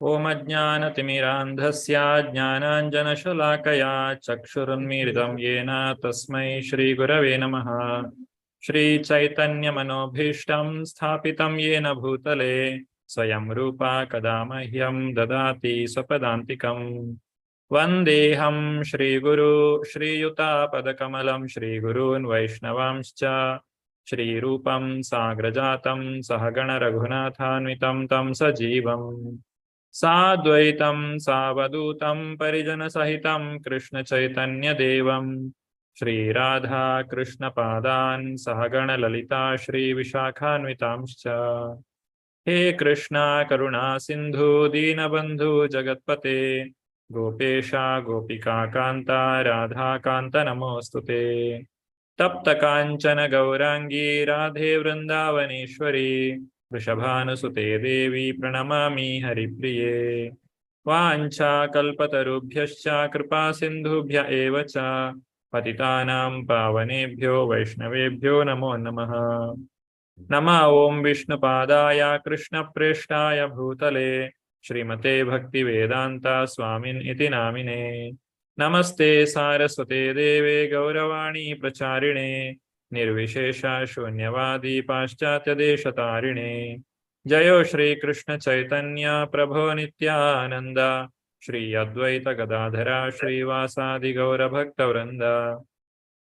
Om Ajnanatimirandhasya Jnananjanashalakaya Chakshurunmiritam Yena Tasmai Shri Gurave Namaha. Shri Chaitanya Manobhishtam Sthapitam Yena Bhutale Swayam Rupa Kadamahyam Dadati Swapadantikam. Vandeham Shri Guru Shri Yuta Padakamalam Shri Gurun Vaishnavamscha Shri Rupam Sagrajatam Sahagana Raghunathanvitam Tam Sajivam Sadvaitam Savadutam Parijana Sahitam Krishna Chaitanya Devam Shri Radha Krishna Padan Sahagana Lalita Shri Vishakhanvitamscha. He Krishna Karuna Sindhu Dinabandhu Jagatpate Gopesha Gopika Kanta Radha Kanta Namostute Tapta Kanchana Gaurangi Radhe Vrindavaneshwari Vrishabhanusute Devi Pranamami Haripriye Vancha Kalpatarubhyascha Kripa Sindhubhya Evacha Patitanam Pavanebhyo Vaishnavebhyo Namo Namaha. Nama Om Vishnupadaya Krishna Preshtaya Bhutale Srimate Bhakti Vedanta Swamin Iti Namine Namaste Saraswate Deve Gauravani Pracharine Nirvishesha Shunyavadi Paschatya Deshatarine Jayo Shri Krishna Chaitanya Prabho Nityananda Shri Advaita Gadadhara Shri Vasadi Gaura Bhakta Vrinda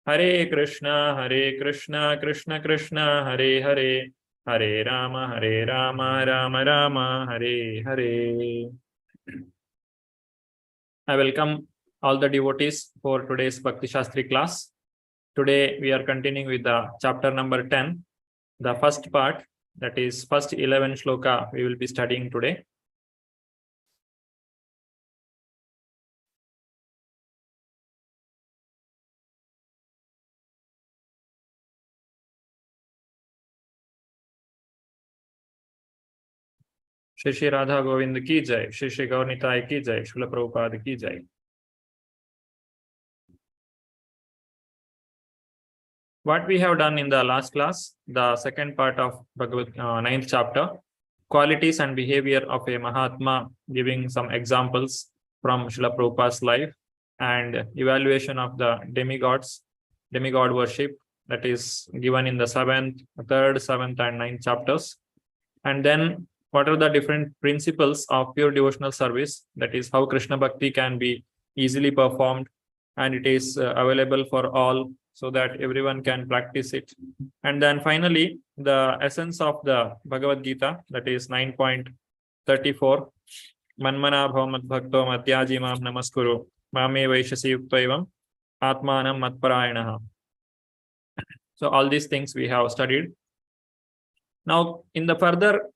Hare Krishna Krishna Krishna Hare Hare Hare Rama Rama Rama Hare Hare. I welcome all the devotees for today's Bhakti Shastri class. Today we are continuing with the chapter number 10, the first part, that is first 11 shloka we will be studying today. Shri Shri Radha Govind ki jai, Shri Shri Gaur Nitai ki jai, Srila Prabhupada ki jai. What we have done in the last class, the second part of Bhagavad 9th chapter, qualities and behavior of a Mahatma, giving some examples from Srila Prabhupada's life, and evaluation of the demigods, demigod worship, that is given in the 3rd, 7th, and 9th chapters. And then what are the different principles of pure devotional service, that is how Krishna Bhakti can be easily performed, and it is available for all, so that everyone can practice it. And then finally, the essence of the Bhagavad Gita, that is 9.34, Manmana bhavat bhakto matyaji mam namaskuru mame vaishasi yukta atmanam matparayanaha. So all these things we have studied. Now in the further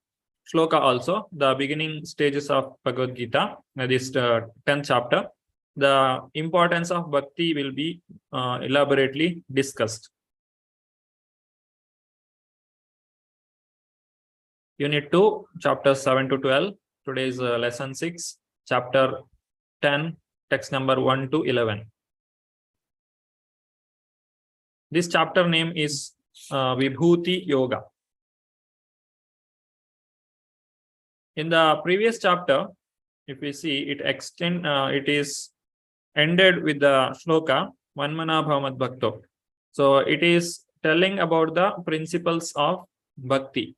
shloka also, the beginning stages of Bhagavad Gita, this 10th chapter, the importance of bhakti will be elaborately discussed. Unit 2, chapters 7 to 12. Today is lesson 6, chapter 10, text number 1 to 11. This chapter name is Vibhuti Yoga. In the previous chapter, if we see, it is ended with the shloka Manmana bhavat bhakto. So it is telling about the principles of bhakti.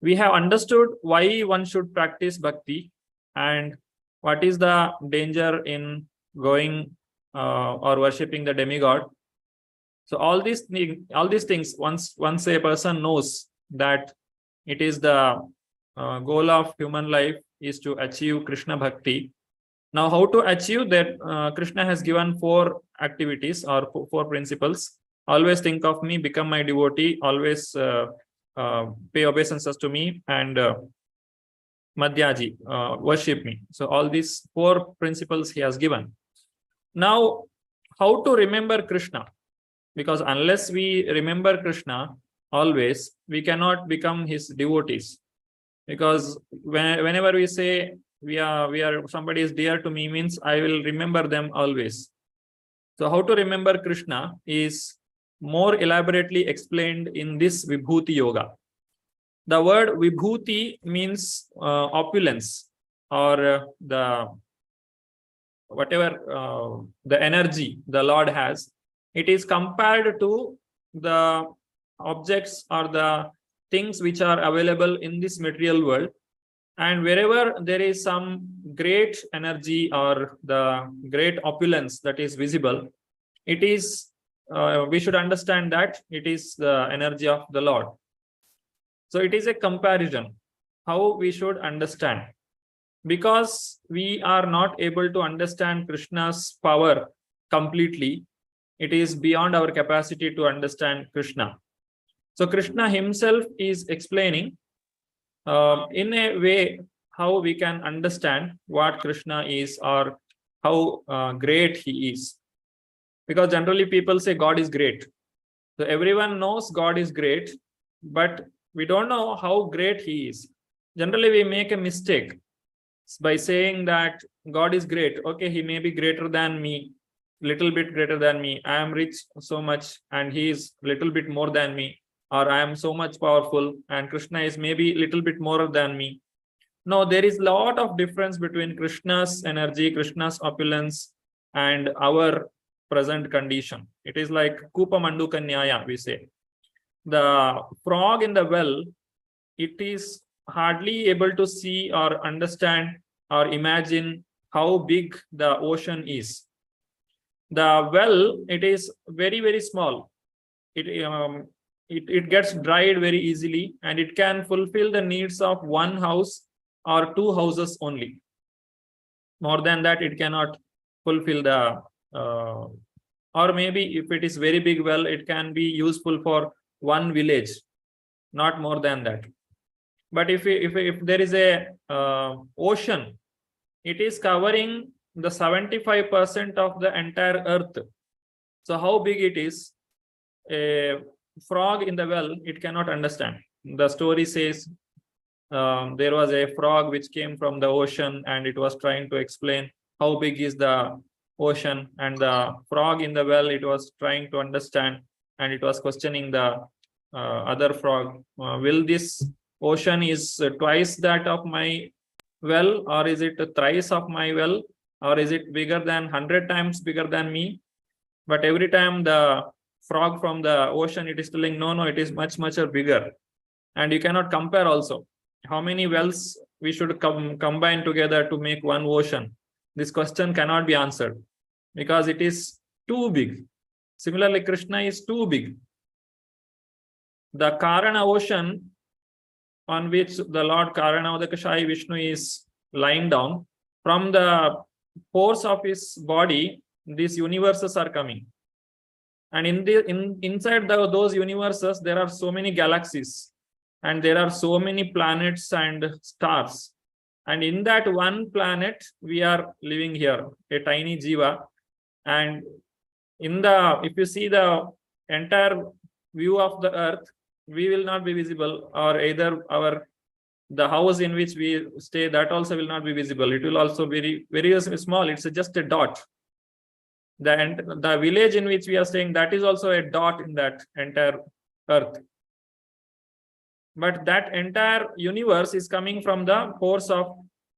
We have understood why one should practice bhakti and what is the danger in going or worshipping the demigod. So all these things, once a person knows that it is the goal of human life is to achieve Krishna Bhakti. Now, how to achieve that? Krishna has given 4 activities or 4 principles. Always think of me, become my devotee, always pay obeisances to me, and Madhyaji, worship me. So all these 4 principles he has given. Now, how to remember Krishna? Because unless we remember Krishna always, we cannot become his devotees. Because whenever we say we are somebody is dear to me, means I will remember them always. So how to remember Krishna is more elaborately explained in this Vibhuti Yoga. The word vibhuti means opulence, or the whatever the energy the Lord has. It is compared to the objects or the things which are available in this material world. And wherever there is some great energy or the great opulence that is visible, it is, we should understand that it is the energy of the Lord. So it is a comparison, how we should understand. Because we are not able to understand Krishna's power completely, it is beyond our capacity to understand Krishna. So Krishna himself is explaining in a way how we can understand what Krishna is, or how great he is. Because generally people say God is great. So everyone knows God is great, but we don't know how great he is. Generally we make a mistake by saying that God is great. Okay, he may be greater than me, little bit greater than me. I am rich so much and he is little bit more than me. Or I am so much powerful and Krishna is maybe little bit more than me. No, there is a lot of difference between Krishna's energy, Krishna's opulence, and our present condition. It is like Kupa Manduka Nyaya, we say. The frog in the well, it is hardly able to see or understand or imagine how big the ocean is. The well, it is very, very small. It gets dried very easily, and it can fulfill the needs of one house or two houses only. More than that, it cannot fulfill the, or maybe if it is very big well, it can be useful for one village, not more than that. But if there is a ocean, it is covering the 75% of the entire earth. So how big it is, a frog in the well, it cannot understand. The story says there was a frog which came from the ocean, and it was trying to explain how big is the ocean, and the frog in the well, it was trying to understand, and it was questioning the other frog, will this ocean is twice that of my well, or is it thrice of my well, or is it bigger than 100 times bigger than me? But every time the frog from the ocean, it is telling no, it is much bigger. And you cannot compare also how many wells we should combine together to make one ocean. This question cannot be answered because it is too big. Similarly, Krishna is too big. The Karana ocean, on which the Lord Karanavadakashai Vishnu is lying down, from the pores of his body, these universes are coming. And inside those universes, there are so many galaxies, and there are so many planets and stars. And in that one planet, we are living here, a tiny jiva. And if you see the entire view of the earth, we will not be visible, or either the house in which we stay, that also will not be visible. It will also be very small. It's just a dot. The village in which we are staying, that is also a dot in that entire earth. But that entire universe is coming from the pores of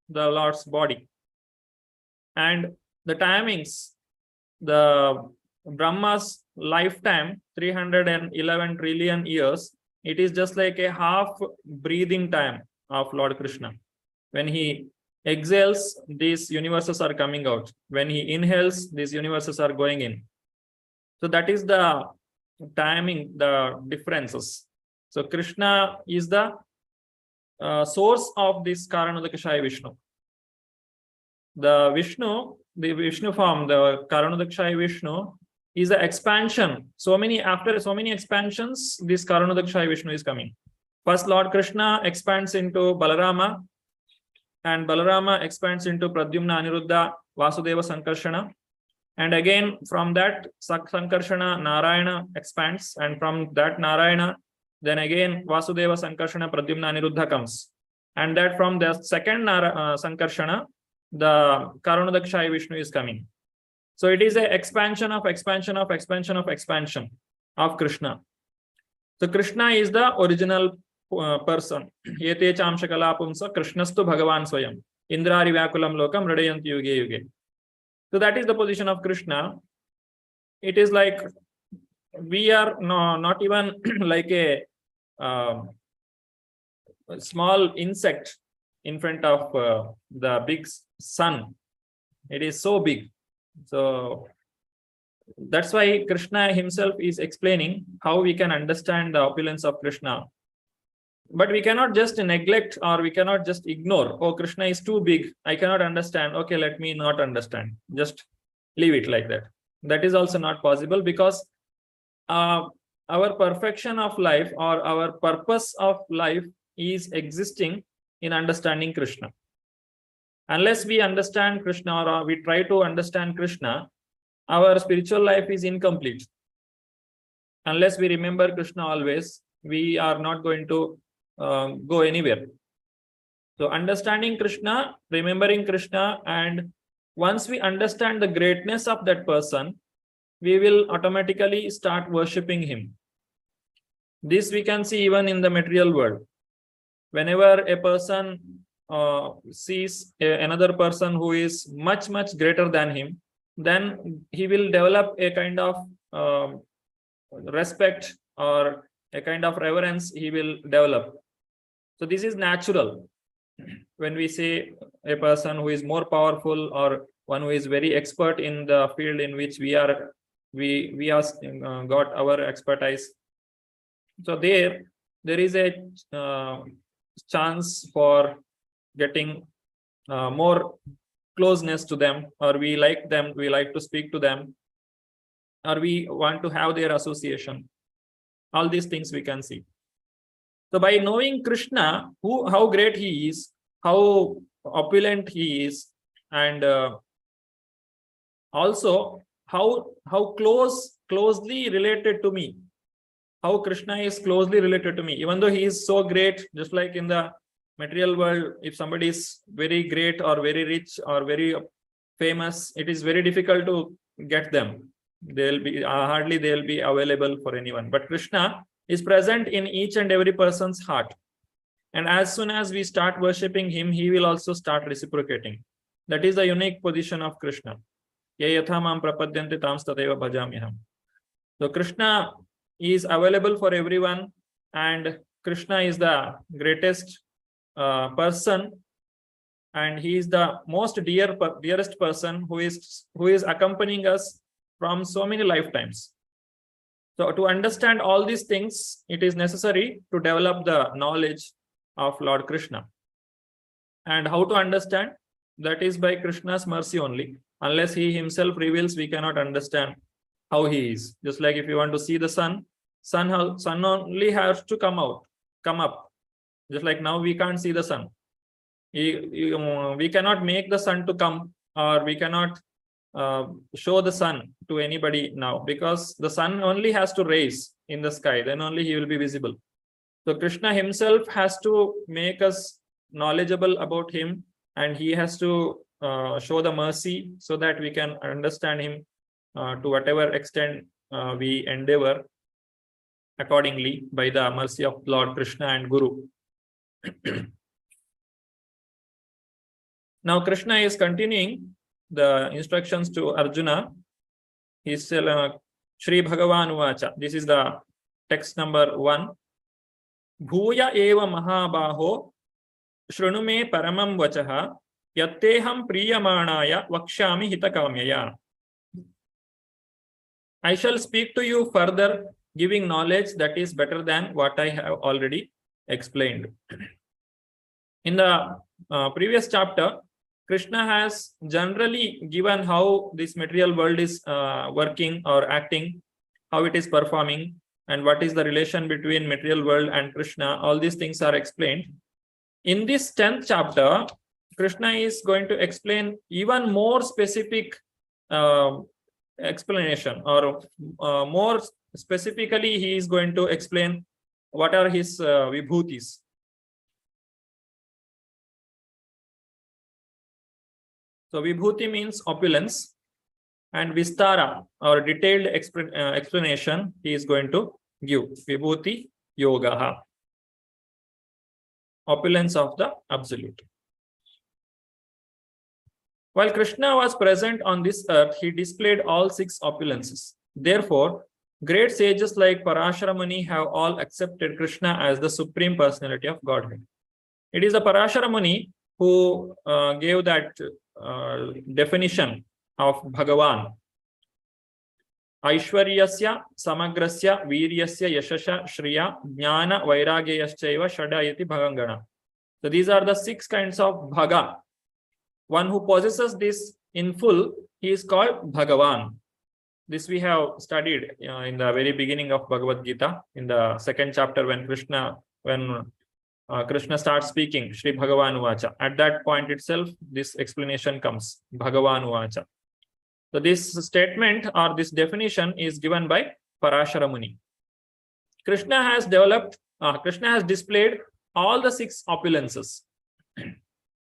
the Lord's body. And the timings, the Brahma's lifetime, 311 trillion years, it is just like a half breathing time of Lord Krishna. When he exhales, these universes are coming out. When he inhales, these universes are going in. So that is the timing, the differences. So Krishna is the source of this Karanodakashaya Vishnu. The Vishnu form, the Karanodakashaya Vishnu, is an expansion. After so many expansions, this Karanodakashaya Vishnu is coming. First, Lord Krishna expands into Balarama, and Balarama expands into Pradyumna, Aniruddha, Vasudeva, Sankarshana. And again, from that Sankarshana, Narayana expands, and from that Narayana, then again Vasudeva, Sankarshana, Pradyumna, Aniruddha comes. And that from the second Sankarshana, the Karanodakashaya Vishnu is coming. So it is an expansion of expansion of expansion of expansion of Krishna. So Krishna is the original person. Yete chamshakala pumsa Krishnastu Bhagavan Swayam. Indrari Vyakulam Lokam Radayanti Yuge Yuge. So that is the position of Krishna. It is like we are not even like a small insect in front of the big sun. It is so big. So that's why Krishna himself is explaining how we can understand the opulence of Krishna. But we cannot just neglect or we cannot just ignore. Oh, Krishna is too big. I cannot understand. Okay, let me not understand. Just leave it like that. That is also not possible, because our perfection of life or our purpose of life is existing in understanding Krishna. Unless we understand Krishna or we try to understand Krishna, our spiritual life is incomplete. Unless we remember Krishna always, we are not going to go anywhere. So understanding Krishna, remembering Krishna, and once we understand the greatness of that person, we will automatically start worshipping him. This we can see even in the material world. Whenever a person sees another person who is much greater than him, then he will develop a kind of respect or a kind of reverence he will develop. So this is natural. When we say a person who is more powerful or one who is very expert in the field in which we are got our expertise, so there is a chance for getting more closeness to them, or we like them, we like to speak to them, or we want to have their association. All these things we can see. So by knowing Krishna, how great he is, how opulent he is, and also how closely related to me, how Krishna is closely related to me, even though he is so great. Just like in the material world, if somebody is very great or very rich or very famous, it is very difficult to get them. They'll be hardly they'll be available for anyone. But Krishna is present in each and every person's heart, and as soon as we start worshipping him, he will also start reciprocating. That is the unique position of Krishna. Ye yatha mam prapadyante tam stateva bhajamyaham. So Krishna is available for everyone, and Krishna is the greatest person, and he is the most dearest person who is accompanying us from so many lifetimes. So to understand all these things, it is necessary to develop the knowledge of Lord Krishna. And how to understand? That is by Krishna's mercy only. Unless he himself reveals, we cannot understand how he is. Just like if you want to see the sun only has to come up. Just like now we can't see the sun. We cannot make the sun to come, or we cannot show the sun to anybody now, because the sun only has to rise in the sky, then only he will be visible. So Krishna himself has to make us knowledgeable about him, and he has to show the mercy so that we can understand him to whatever extent we endeavor accordingly by the mercy of Lord Krishna and Guru. Now Krishna is continuing the instructions to Arjuna. He said, Shri Bhagavan Uvacha. This is the text number 1. Bhuya eva mahabaho shrunume paramam vachaha yatteham priyamanaya vakshami hitakamyaya. I shall speak to you further, giving knowledge that is better than what I have already explained. In the previous chapter, Krishna has generally given how this material world is working or acting, how it is performing, and what is the relation between material world and Krishna. All these things are explained. In this 10th chapter, Krishna is going to explain even more specific explanation, or more specifically, he is going to explain what are his vibhutis. So vibhuti means opulence, and vistara, or detailed explanation, he is going to give. Vibhuti yogaha. opulence of the Absolute. While Krishna was present on this earth, he displayed all 6 opulences. Therefore, great sages like Parashara Muni have all accepted Krishna as the Supreme Personality of Godhead. It is the Parashara Muni who gave that definition of Bhagavan. Aishwaryasya, Samagrasya, Viryasya, Yashasha, Shriya, Jnana, Vairagyayashchaiva, Shadayati, Bhagangana. So these are the 6 kinds of Bhaga. One who possesses this in full, he is called Bhagavan. This we have studied in the very beginning of Bhagavad Gita, in the 2nd chapter when Krishna starts speaking, Shri Bhagavan Uvacha. At that point itself, this explanation comes, Bhagavan Uvacha. So this statement or this definition is given by Parashara Muni. Krishna has displayed all the 6 opulences.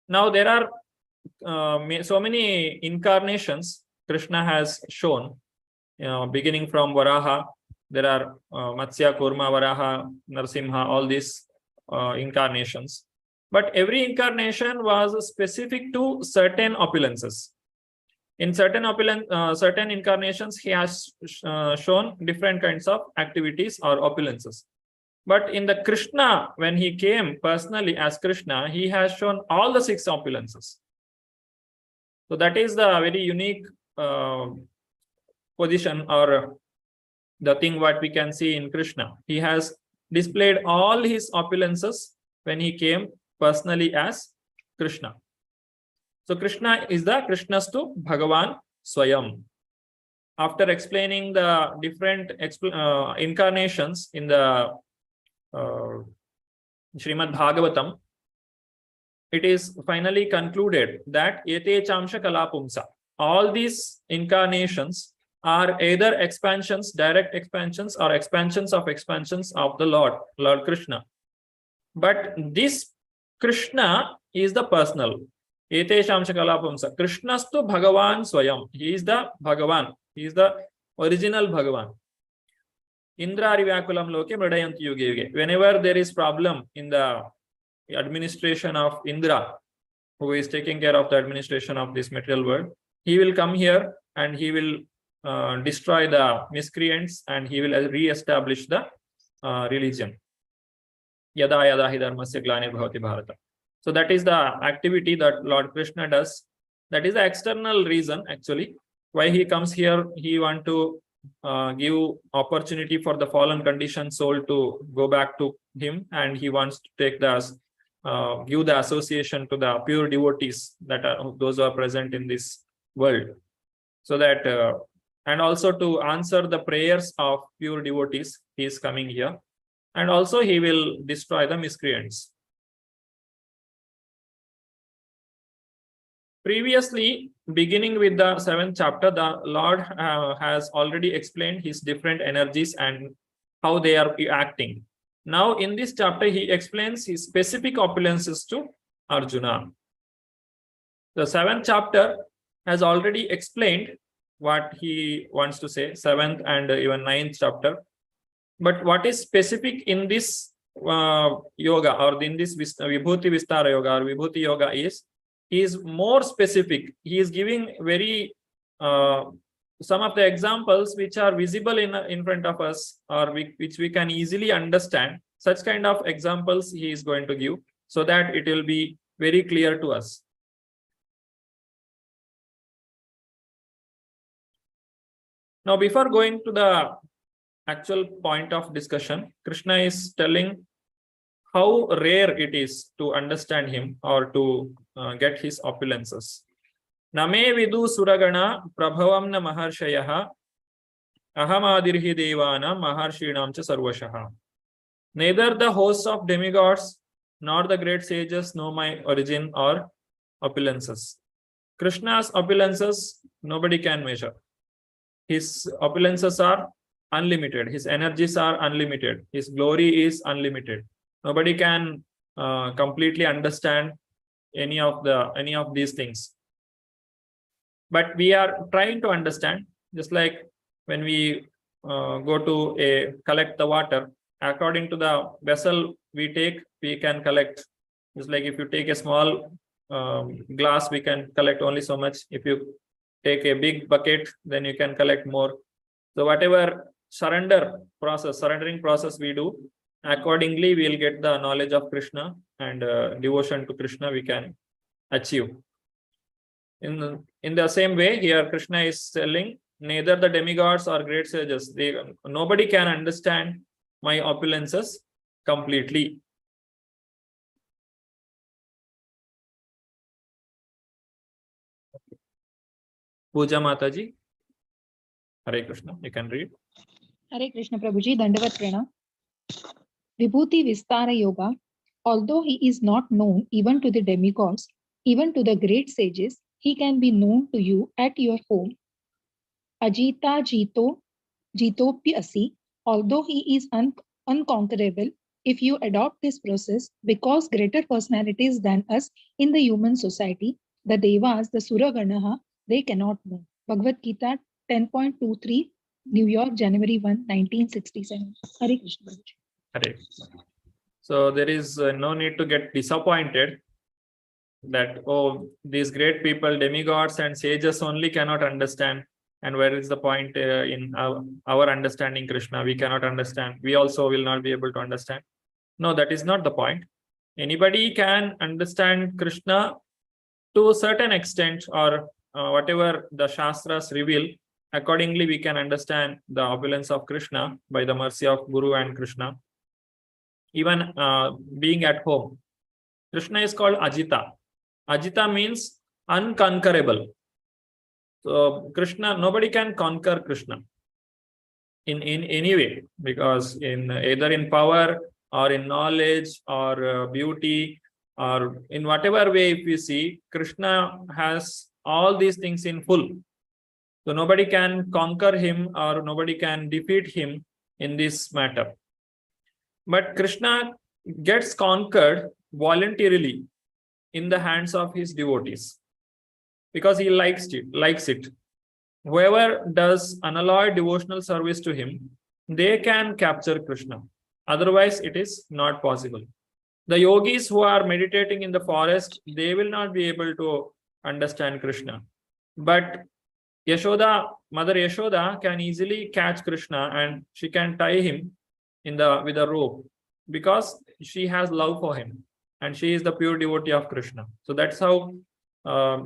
Now there are so many incarnations Krishna has shown, beginning from Varaha. There are Matsya, Kurma, Varaha, Narsimha, all these incarnations. But every incarnation was specific to certain opulences. In certain incarnations, he has shown different kinds of activities or opulences. But in the Krishna, when he came personally as Krishna, he has shown all the 6 opulences. So that is the very unique position or the thing what we can see in Krishna. He has displayed all his opulences when he came personally as Krishna. So Krishna is the Krishnastu Bhagavan Swayam. After explaining the different incarnations in the Srimad Bhagavatam, it is finally concluded that Ete Chamsha Kalapumsa. All these incarnations are either expansions, direct expansions, or expansions of the Lord Krishna. But this Krishna is the personal. Ete Chamsha Kalapumsa. Krishnastu Bhagavan Swayam. He is the Bhagavan. He is the original Bhagavan. Indra Arivyakulam Loke Mridayanti Yuge Yuge. Whenever there is problem in the administration of Indra, who is taking care of the administration of this material world, he will come here and he will destroy the miscreants and he will re-establish the religion. Yada yada hi dharmasya glani bhavati bharata. So that is the activity that Lord Krishna does. That is the external reason actually why he comes here. He wants to give opportunity for the fallen conditioned soul to go back to him, and he wants to take the give the association to the pure devotees that are those who are present in this world, so that and also to answer the prayers of pure devotees, he is coming here, and also he will destroy the miscreants. Previously, beginning with the 7th chapter, the Lord has already explained his different energies and how they are acting. Now, in this chapter, he explains his specific opulences to Arjuna. The 7th chapter has already explained what he wants to say, 7th and even 9th chapter. But what is specific in this yoga, or in this Vibhuti Vistara Yoga or Vibhuti Yoga, is he is more specific. He is giving very some of the examples which are visible in front of us, or which we can easily understand. Such kind of examples he is going to give, so that it will be very clear to us. Now, before going to the actual point of discussion, Krishna is telling how rare it is to understand him or to get his opulences. Name vidu suragana prabhavamna maharshayaha ahamadirhi devana maharshinam cha sarvashaha. Neither the hosts of demigods nor the great sages know my origin or opulences. Krishna's opulences nobody can measure. His opulences are unlimited. His energies are unlimited. His glory is unlimited. Nobody can completely understand any of these things. But we are trying to understand, just like when we go to collect the water, according to the vessel we take, we can collect Just like if you take a small glass, we can collect only so much. If you take a big bucket, then you can collect more. So whatever surrendering process we do, accordingly we'll get the knowledge of Krishna, and devotion to Krishna we can achieve. In the same way, here Krishna is telling, neither the demigods or great sages, nobody can understand my opulences completely. Puja Mataji, Hare Krishna, you can read. Hare Krishna Prabhuji, Dandavat Pranam. Vibhuti Vistara Yoga, although he is not known even to the demigods, even to the great sages, he can be known to you at your home. Ajita Jitopi Asi, although he is unconquerable, if you adopt this process, because greater personalities than us in the human society, the Devas, the Suraganaha, they cannot know. Bhagavad Gita 10.23, New York, January 1, 1967. Hare Krishna. Hare. So there is no need to get disappointed that, oh, these great people, demigods and sages only cannot understand. And where is the point in our understanding Krishna? We cannot understand. We also will not be able to understand. No, that is not the point. Anybody can understand Krishna to a certain extent, or whatever the Shastras reveal. Accordingly, we can understand the opulence of Krishna by the mercy of Guru and Krishna. Even being at home, Krishna is called Ajita. Ajita means unconquerable. So Krishna, nobody can conquer Krishna in any way, because in either in power or in knowledge or beauty, or in whatever way, if you see, Krishna has all these things in full. So nobody can conquer him or nobody can defeat him in this matter. But Krishna gets conquered voluntarily in the hands of his devotees, because he likes it. Whoever does unalloyed devotional service to him, they can capture Krishna. Otherwise, it is not possible. The yogis who are meditating in the forest, they will not be able to understand Krishna. But Yashoda, Mother Yashoda can easily catch Krishna, and she can tie him with a rope, because she has love for him and she is the pure devotee of Krishna. So that's how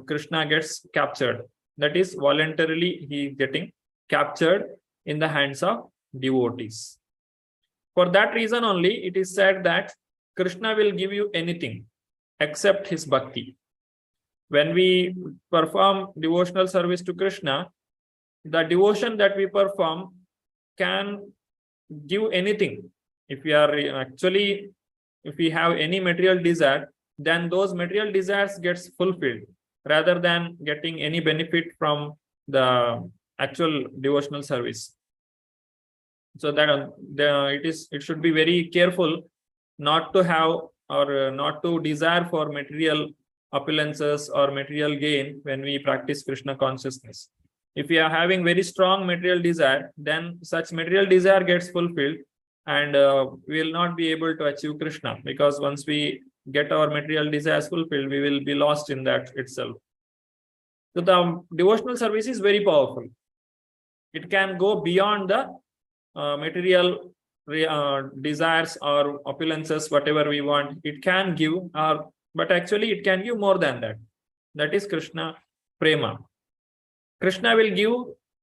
Krishna gets captured. That is, voluntarily he is getting captured in the hands of devotees. For that reason only, it is said that Krishna will give you anything except his bhakti. When we perform devotional service to Krishna, the devotion that we perform can give anything. If we are if we have any material desire, then those material desires gets fulfilled, rather than getting any benefit from the actual devotional service. So that it should be very careful not to have or not to desire for material opulences or material gain when we practice Krishna consciousness. If we are having very strong material desire, then such material desire gets fulfilled, and we will not be able to achieve Krishna, because once we get our material desires fulfilled, we will be lost in that itself. So the devotional service is very powerful. It can go beyond the material desires or opulences, whatever we want. It can give, but actually it can give more than that. That is Krishna Prema. Krishna will give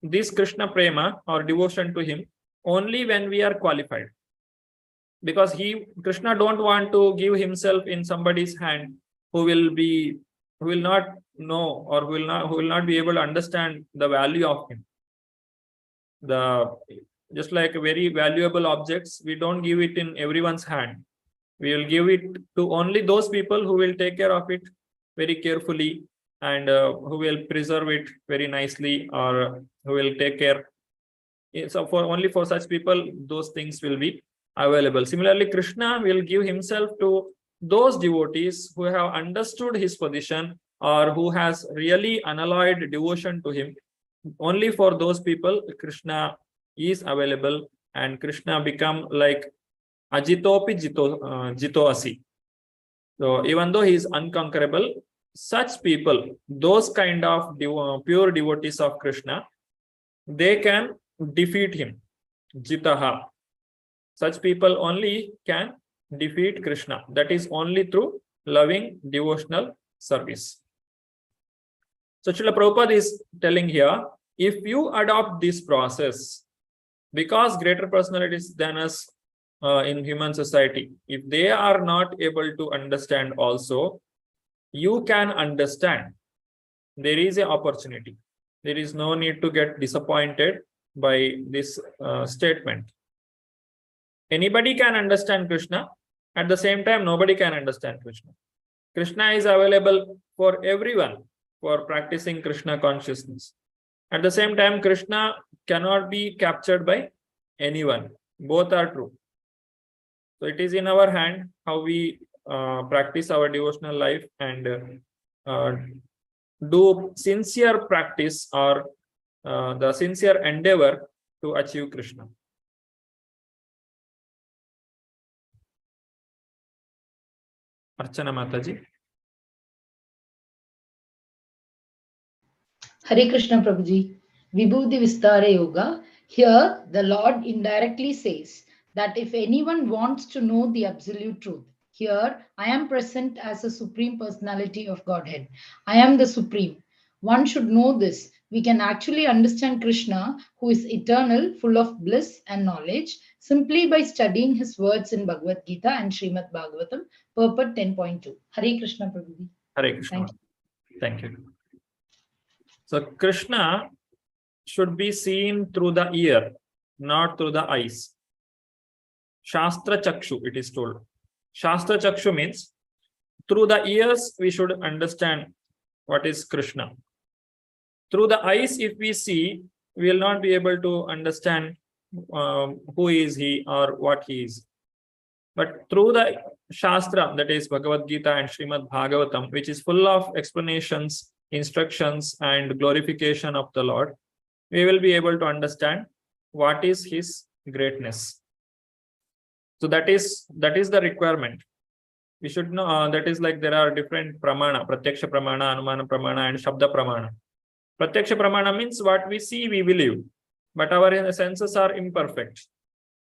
this Krishna Prema or devotion to him only when we are qualified, because Krishna don't want to give himself in somebody's hand who will not know, or who will not be able to understand the value of him. Just like very valuable objects, we don't give it in everyone's hand. We will give it to only those people who will take care of it very carefully, and who will preserve it very nicely, or who will take care. So only for such people, those things will be available. Similarly, Krishna will give himself to those devotees who have understood his position, or who has really unalloyed devotion to him. Only for those people, Krishna is available, and Krishna become like Ajitopi Jito Asi. So even though he is unconquerable, such people, those kind of pure devotees of Krishna, they can defeat him. Jitaha. Such people only can defeat Krishna. That is only through loving devotional service. So Srila Prabhupada is telling here, if you adopt this process, because greater personalities than us in human society, if they are not able to understand also, you can understand. There is an opportunity. There is no need to get disappointed by this statement. Anybody can understand Krishna. At the same time, nobody can understand Krishna. Krishna is available for everyone for practicing Krishna consciousness. At the same time, Krishna cannot be captured by anyone. Both are true. So it is in our hand how we practice our devotional life and do sincere practice or the sincere endeavor to achieve Krishna. Archana Mataji. Hare Krishna Prabhuji. Vibhuti Vistara Yoga. Here, the Lord indirectly says that if anyone wants to know the absolute truth, here I am present as a Supreme Personality of Godhead. I am the Supreme. One should know this. We can actually understand Krishna, who is eternal, full of bliss and knowledge, simply by studying his words in Bhagavad Gita and Srimad Bhagavatam, purport 10.2. Hare Krishna Prabhuji. Hare Krishna. Thank you. Thank you. So Krishna should be seen through the ear, not through the eyes. Shastra Chakshu, it is told. Shastra Chakshu means through the ears we should understand what is Krishna. Through the eyes, if we see, we will not be able to understand who is he or what he is. But through the Shastra, that is Bhagavad Gita and Srimad Bhagavatam, which is full of explanations, instructions and glorification of the Lord, we will be able to understand what is his greatness. So that is the requirement. We should know that is like there are different pramana, pratyaksha pramana, anumana pramana and shabda pramana. Pratyaksha pramana means what we see, we believe, but our senses are imperfect.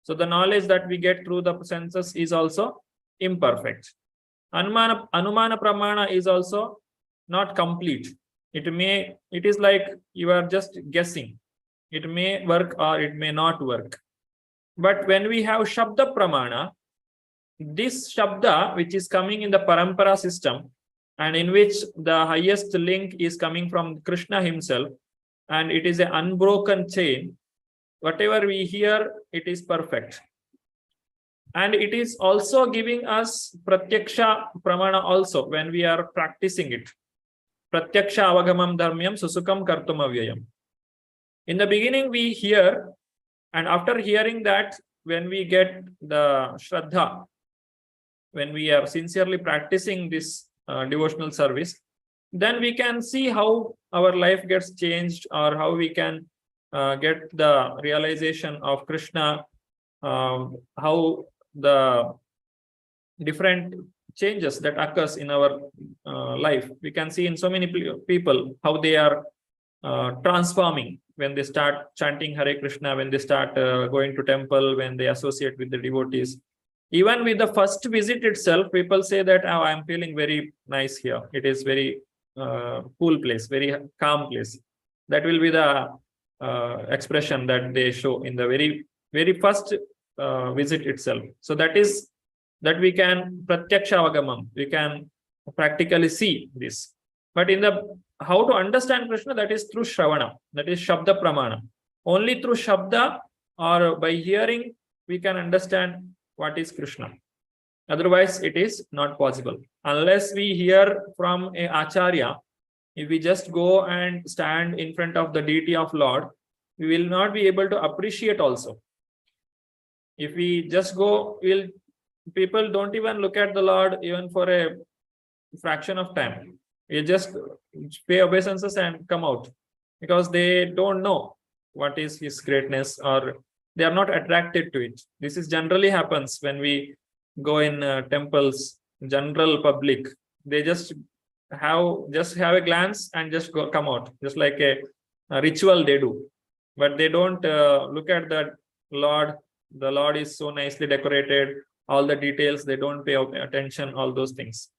So the knowledge that we get through the senses is also imperfect. Anumana pramana is also not complete. It is like you are just guessing. It may work or it may not work. But when we have Shabda Pramana, this Shabda, which is coming in the Parampara system, and in which the highest link is coming from Krishna himself, and it is an unbroken chain, whatever we hear, it is perfect. And it is also giving us Pratyaksha Pramana also when we are practicing it. Pratyaksha avagamam dharmyam susukam kartum avyayam. In the beginning we hear, and after hearing that, when we get the Shraddha, when we are sincerely practicing this devotional service, then we can see how our life gets changed or how we can get the realization of Krishna, how the different changes that occurs in our life. We can see in so many people how they are transforming when they start chanting Hare Krishna, when they start going to temple, when they associate with the devotees. Even with the first visit itself, people say that, oh, I'm feeling very nice here. It is very cool place, very calm place. That will be the expression that they show in the very first visit itself. So that is that we can pratyaksha avagamam, we can practically see this. But in the how to understand Krishna, that is through Shravana, that is Shabda Pramana. Only through Shabda or by hearing we can understand what is Krishna. Otherwise, it is not possible. Unless we hear from a Acharya, if we just go and stand in front of the deity of Lord, we will not be able to appreciate also. If we just go, people don't even look at the Lord even for a fraction of time. You just pay obeisances and come out because they don't know what is his greatness or they are not attracted to it. This is generally happens when we go in temples general public. They just have a glance and just come out, just like a ritual they do, but they don't look at the Lord. The Lord is so nicely decorated, all the details, they don't pay attention, all those things,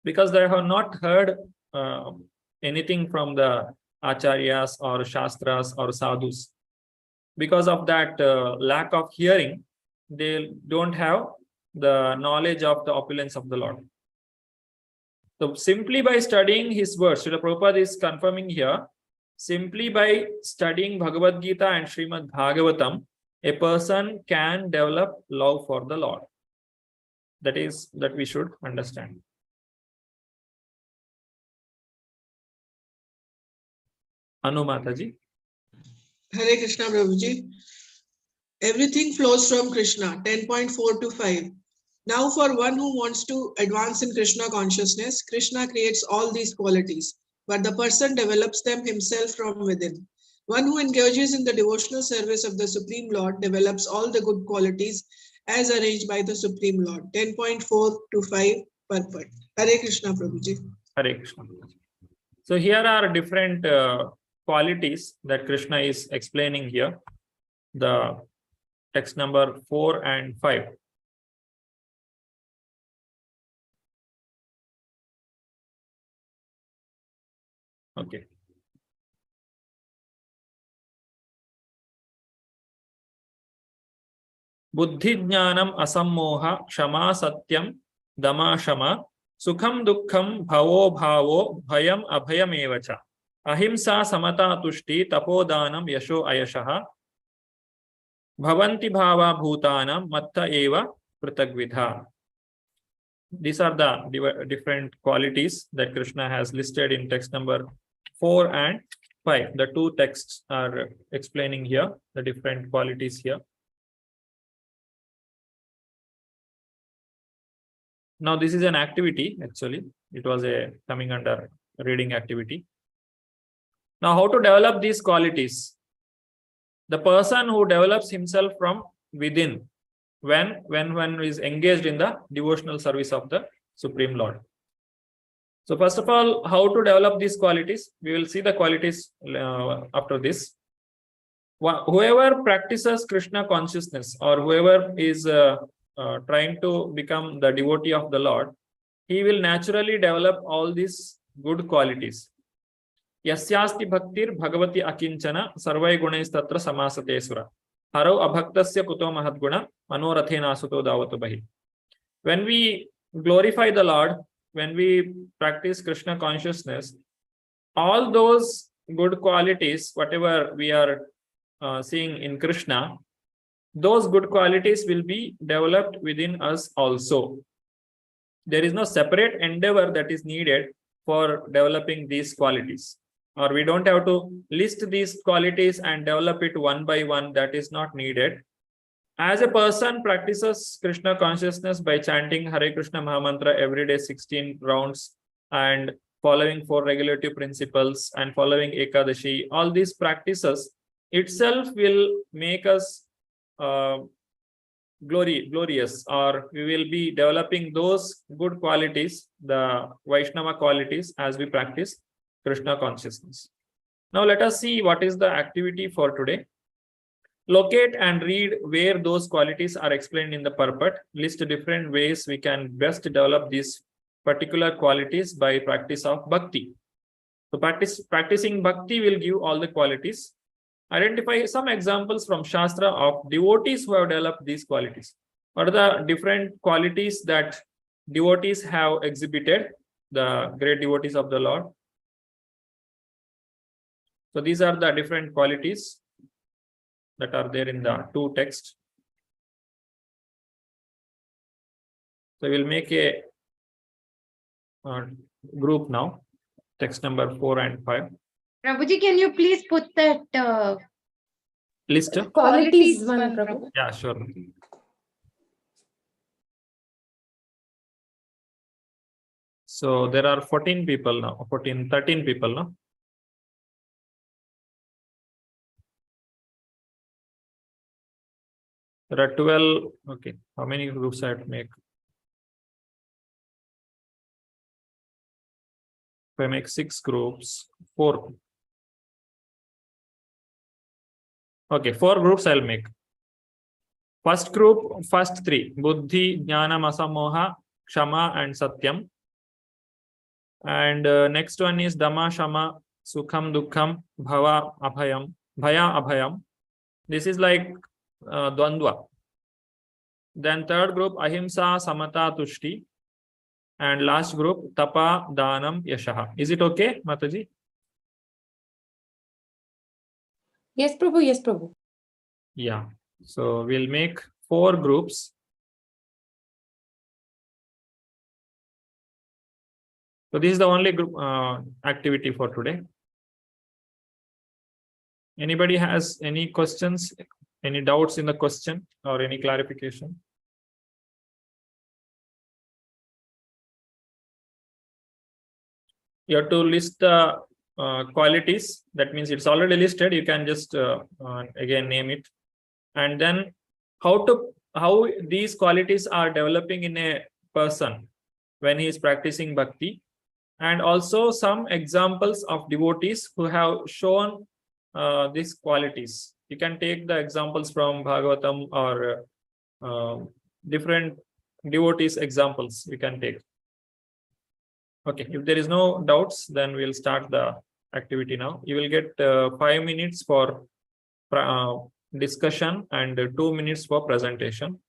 because they have not heard anything from the acharyas or shastras or sadhus. Because of that lack of hearing, they don't have the knowledge of the opulence of the Lord. So simply by studying his words, Srila Prabhupada is confirming here, simply by studying Bhagavad Gita and Srimad Bhagavatam, a person can develop love for the Lord. That we should understand. Anu Mataji. Hare Krishna Prabhuji. Everything flows from Krishna, 10.4 to 5. Now for one who wants to advance in Krishna consciousness, Krishna creates all these qualities, but the person develops them himself from within. One who engages in the devotional service of the Supreme Lord develops all the good qualities as arranged by the Supreme Lord. 10.4 to 5 purport. Hare Krishna Prabhuji. Hare Krishna. So here are different qualities that Krishna is explaining here. The text number 4 and 5. Okay. Buddhi jnanam asammoha kshama satyam dama shama sukham dukkham bhavo bhavo bhayam abhayam evacha ahimsa samata tushti tapodanam yasho ayashaha bhavanti bhava bhutanam matta eva pritagvidha. These are the different qualities that Krishna has listed in text number 4 and 5. The two texts are explaining here the different qualities here. Now this is an activity, actually. It was coming under reading activity. Now how to develop these qualities? The person who develops himself from within, when one is engaged in the devotional service of the Supreme Lord. So first of all, how to develop these qualities? We will see the qualities after this. Whoever practices Krishna consciousness, or whoever is trying to become the devotee of the Lord, he will naturally develop all these good qualities. Yasyasti bhaktir bhagavati akinchana sarvai gunais tatra samasate sura. Haro abhaktasya kuto mahadguna manorathena suto davatu bahi. When we glorify the Lord, when we practice Krishna consciousness, all those good qualities, whatever we are seeing in Krishna, those good qualities will be developed within us also. There is no separate endeavor that is needed for developing these qualities. Or we don't have to list these qualities and develop it one by one. That is not needed. As a person practices Krishna consciousness by chanting Hare Krishna Mahamantra every day 16 rounds and following 4 regulative principles and following Ekadashi, all these practices itself will make us glorious, or we will be developing those good qualities, the Vaishnava qualities, as we practice Krishna consciousness. Now let us see what is the activity for today. Locate and read where those qualities are explained in the purport. List different ways we can best develop these particular qualities by practice of Bhakti. So practicing Bhakti will give all the qualities. Identify some examples from Shastra of devotees who have developed these qualities. What are the different qualities that devotees have exhibited, the great devotees of the Lord? So these are the different qualities that are there in the two texts. So we will make a group now, text number 4 and 5. Prabhuji, can you please put that List? qualities one, Prabhu? Yeah, sure. So there are 14 people now, 13 people now. There are 12. Okay, how many groups I have to make? If I make 6 groups, 4. Okay, 4 groups I'll make. First group, first 3, Buddhi, Jnanam, Asamoha, Kshama, and Satyam. And next one is Dhamma, Shama, Sukham, Dukkham, Bhava, Abhayam, Bhaya, Abhayam. This is like Dvandva. Then third group, Ahimsa, Samata, Tushti. And last group, Tapa, Danam, Yashaha. Is it okay, Mataji? Yes, Prabhu. Yes, Prabhu. Yeah. So we'll make 4 groups. So this is the only group activity for today. Anybody has any questions, any doubts in the question or any clarification? You have to list the qualities. That means it's already listed. You can just again name it. And then how these qualities are developing in a person when he is practicing bhakti, and also some examples of devotees who have shown these qualities. You can take the examples from Bhagavatam or different devotees examples you can take. Okay, if there is no doubts, then we'll start the activity now. You will get 5 minutes for discussion and 2 minutes for presentation.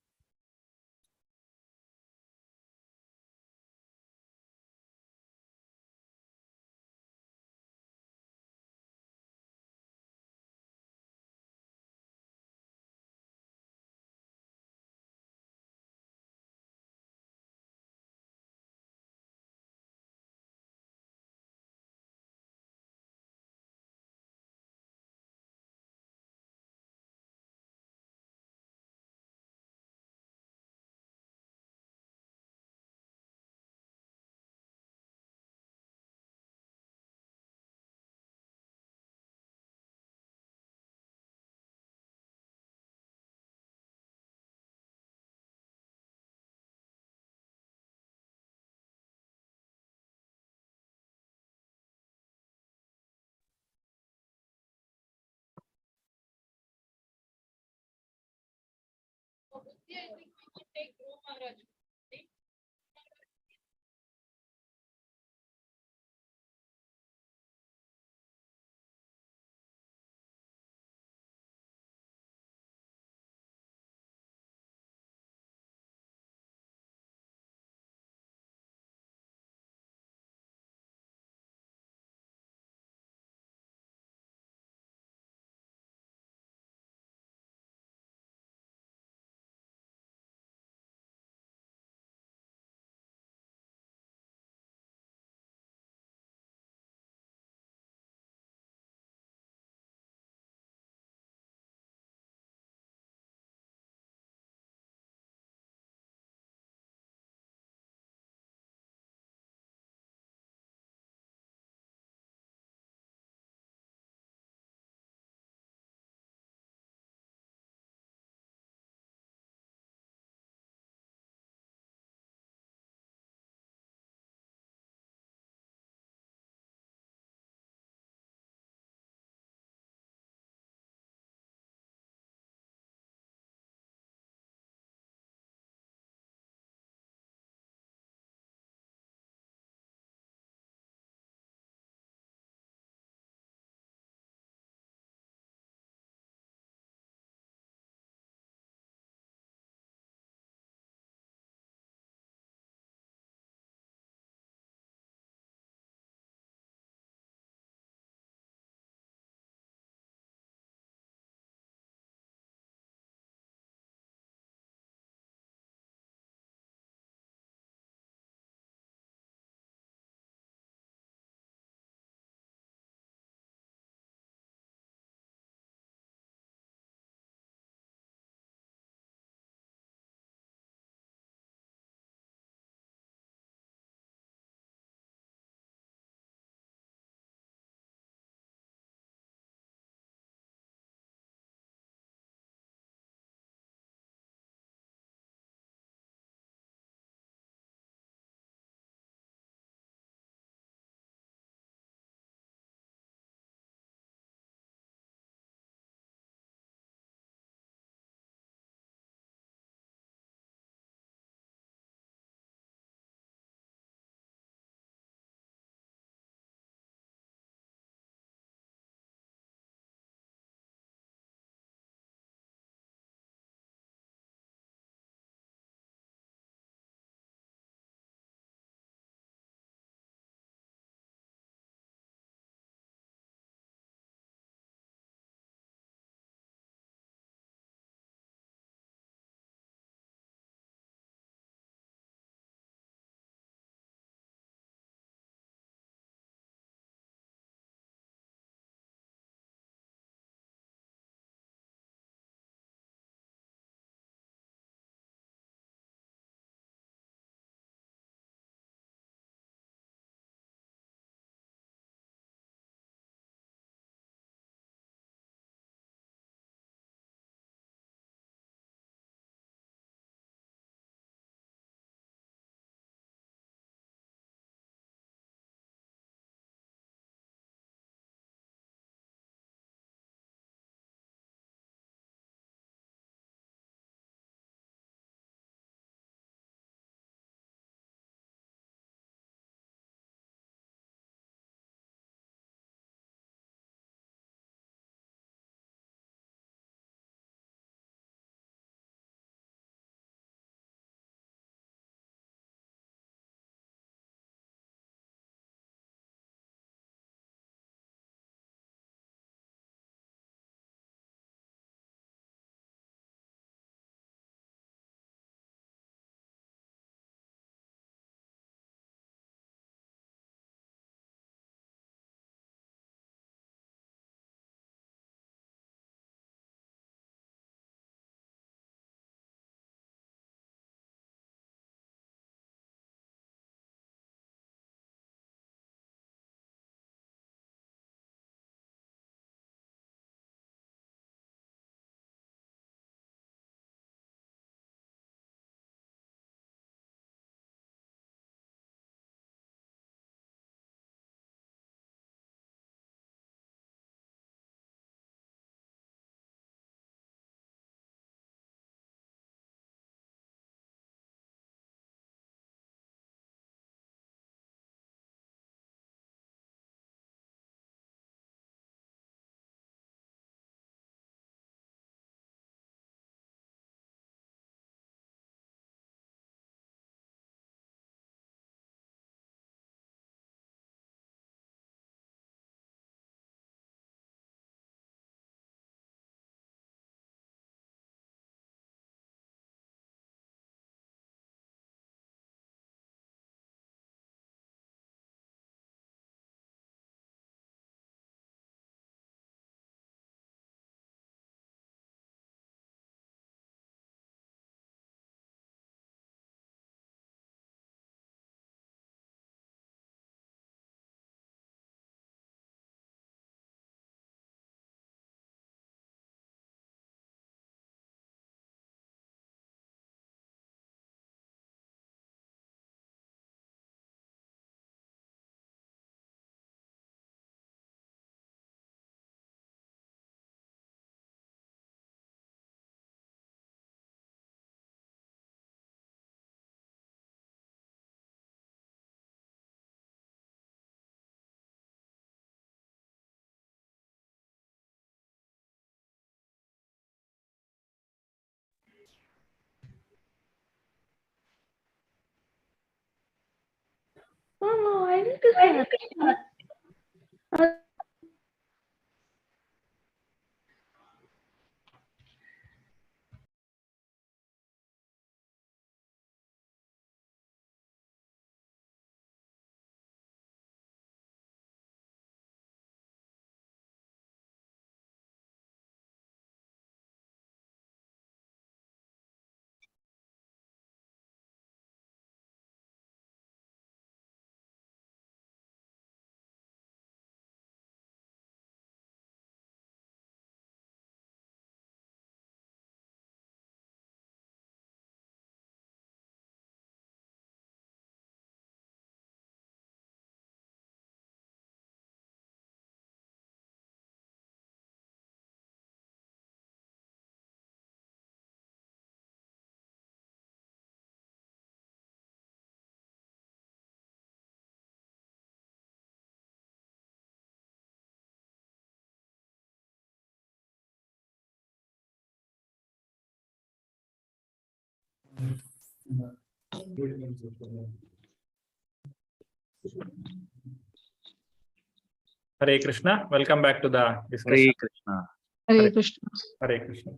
Hare Krishna. Welcome back to the discussion. Hare Krishna. Hare Krishna. Hare Krishna.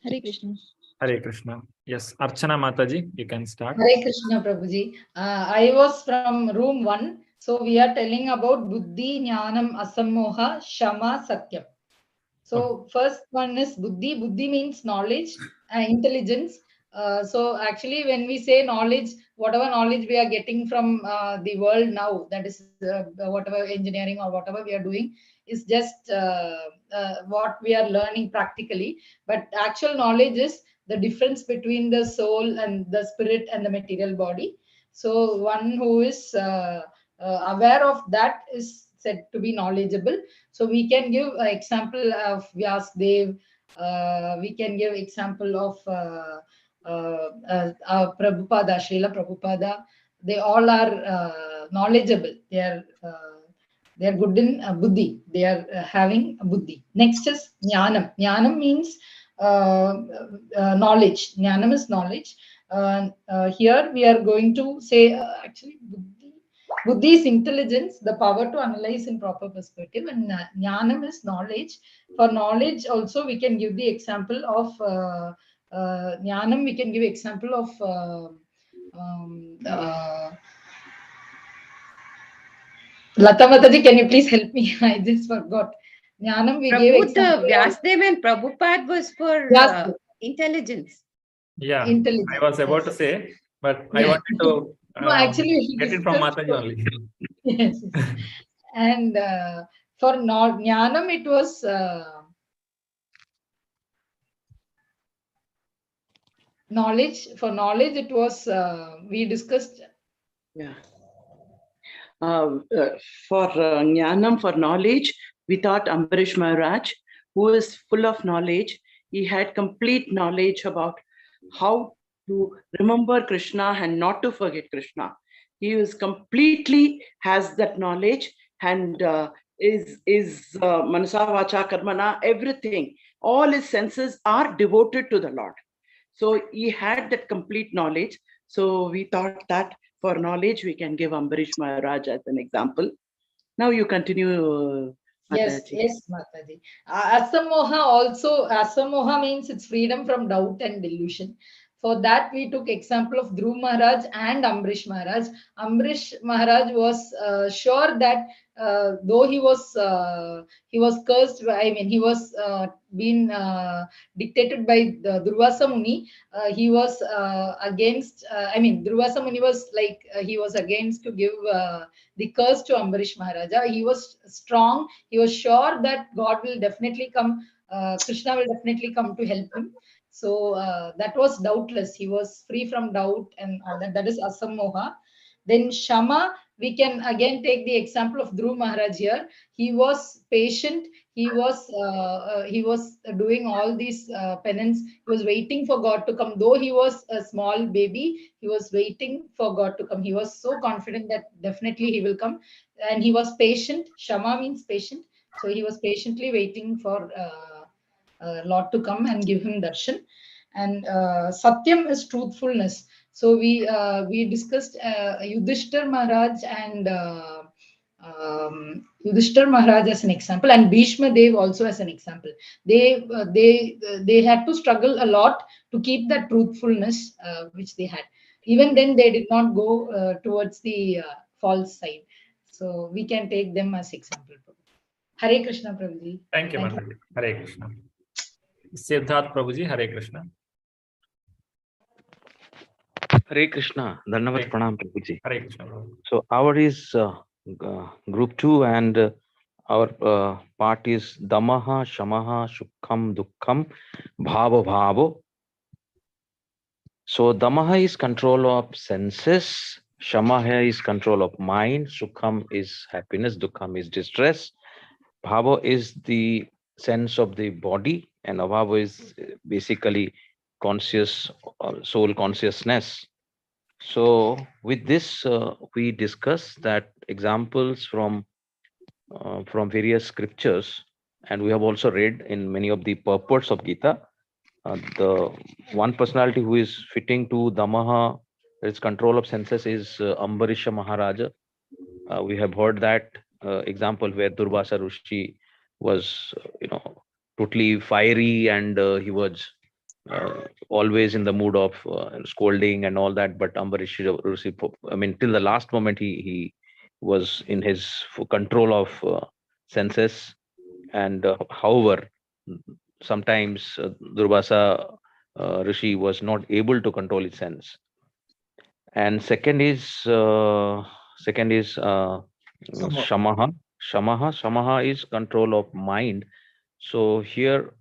Hare Krishna. Hare Krishna. Yes, Archana Mataji, you can start. Hare Krishna, Prabhuji. I was from room 1. So we are telling about Buddhi, Jnanam, Asammoha, Shama, Satyam. So first one is Buddhi. Buddhi means knowledge, intelligence. So actually when we say knowledge, whatever knowledge we are getting from the world now, that is whatever engineering or whatever we are doing, is just what we are learning practically. But actual knowledge is the difference between the soul and the spirit and the material body. So one who is aware of that is said to be knowledgeable. So we can give an example of Vyasdev. We can give example of Prabhupada, Srila Prabhupada. They all are knowledgeable. They are good in buddhi. They are having buddhi. Next is jnanam. Jnanam means knowledge. Jnanam is knowledge. Here we are going to say actually buddhi. Buddhi is intelligence, the power to analyze in proper perspective, and jnanam is knowledge. For knowledge also we can give the example of jnanam. We can give example of Lata Mataji, can you please help me? I just forgot. Jnanam we gave example. Vyasdev and Prabhupada was for intelligence. Yeah, Intelligence. I was about to say, but I wanted to No, actually, get it from Mataji only. Yes. And for jnanam, it was knowledge. For knowledge, it was we discussed. Yeah. For Jnanam, for knowledge, we thought Ambarish Maharaj, who is full of knowledge. He had complete knowledge about how to remember Krishna and not to forget Krishna. He was completely has that knowledge and is Manasa Vacha Karmana, everything. All his senses are devoted to the Lord. So he had that complete knowledge. So we thought that for knowledge, we can give Ambarish Maharaj as an example. Now you continue. Yes, Mataji. yes, Mataji. Asamoha also, Asamoha means it's freedom from doubt and delusion. For that, we took example of Dhruv Maharaj and Ambarish Maharaj. Ambarish Maharaj was sure that though he was cursed, I mean, he was being dictated by the Durvasa Muni. He was against, I mean, Durvasa Muni was like, he was against to give the curse to Ambarish Maharaja. He was strong. He was sure that God will definitely come, Krishna will definitely come to help him. So that was doubtless. He was free from doubt and all that. That is Asammoha. Then Shama, we can again take the example of Dhruv Maharaj here. He was patient. He was doing all these penance. He was waiting for God to come. Though he was a small baby, he was waiting for God to come. He was so confident that definitely he will come. And he was patient. Shama means patient. So he was patiently waiting for Lord to come and give him darshan. And Satyam is truthfulness. So we discussed Yudhishthir Maharaj and Yudhishthir Maharaj as an example, and Bhishma Dev also as an example. They had to struggle a lot to keep that truthfulness which they had. Even then, they did not go towards the false side. So we can take them as example. Hare Krishna, Prabhuji. Thank you, Mataji. Hare Krishna. Siddharth Prabhuji, Hare Krishna. Hare Krishna. Dandavat Hare- Pranam Prabhuji. Hare Krishna, Prabhu. So our is group 2 and our part is Damaha, Shamaha, Shukham, Dukkham, Bhava, Bhavo. So Damaha is control of senses, Shamaha is control of mind, Sukham is happiness, Dukkham is distress, Bhava is the sense of the body, and Abhava is basically conscious soul consciousness. So with this, we discuss that examples from various scriptures, and we have also read in many of the purports of Gita. The one personality who is fitting to Damaha, its control of senses, is Ambarisha Maharaja. We have heard that example where Durvasa Rishi was, totally fiery, and he was always in the mood of scolding and all that. But Ambarish Rishi, I mean, till the last moment, he was in his control of senses. And however, sometimes Durvasa Rishi was not able to control his sense. And second is Shamaha. Shamaha is control of mind. So here,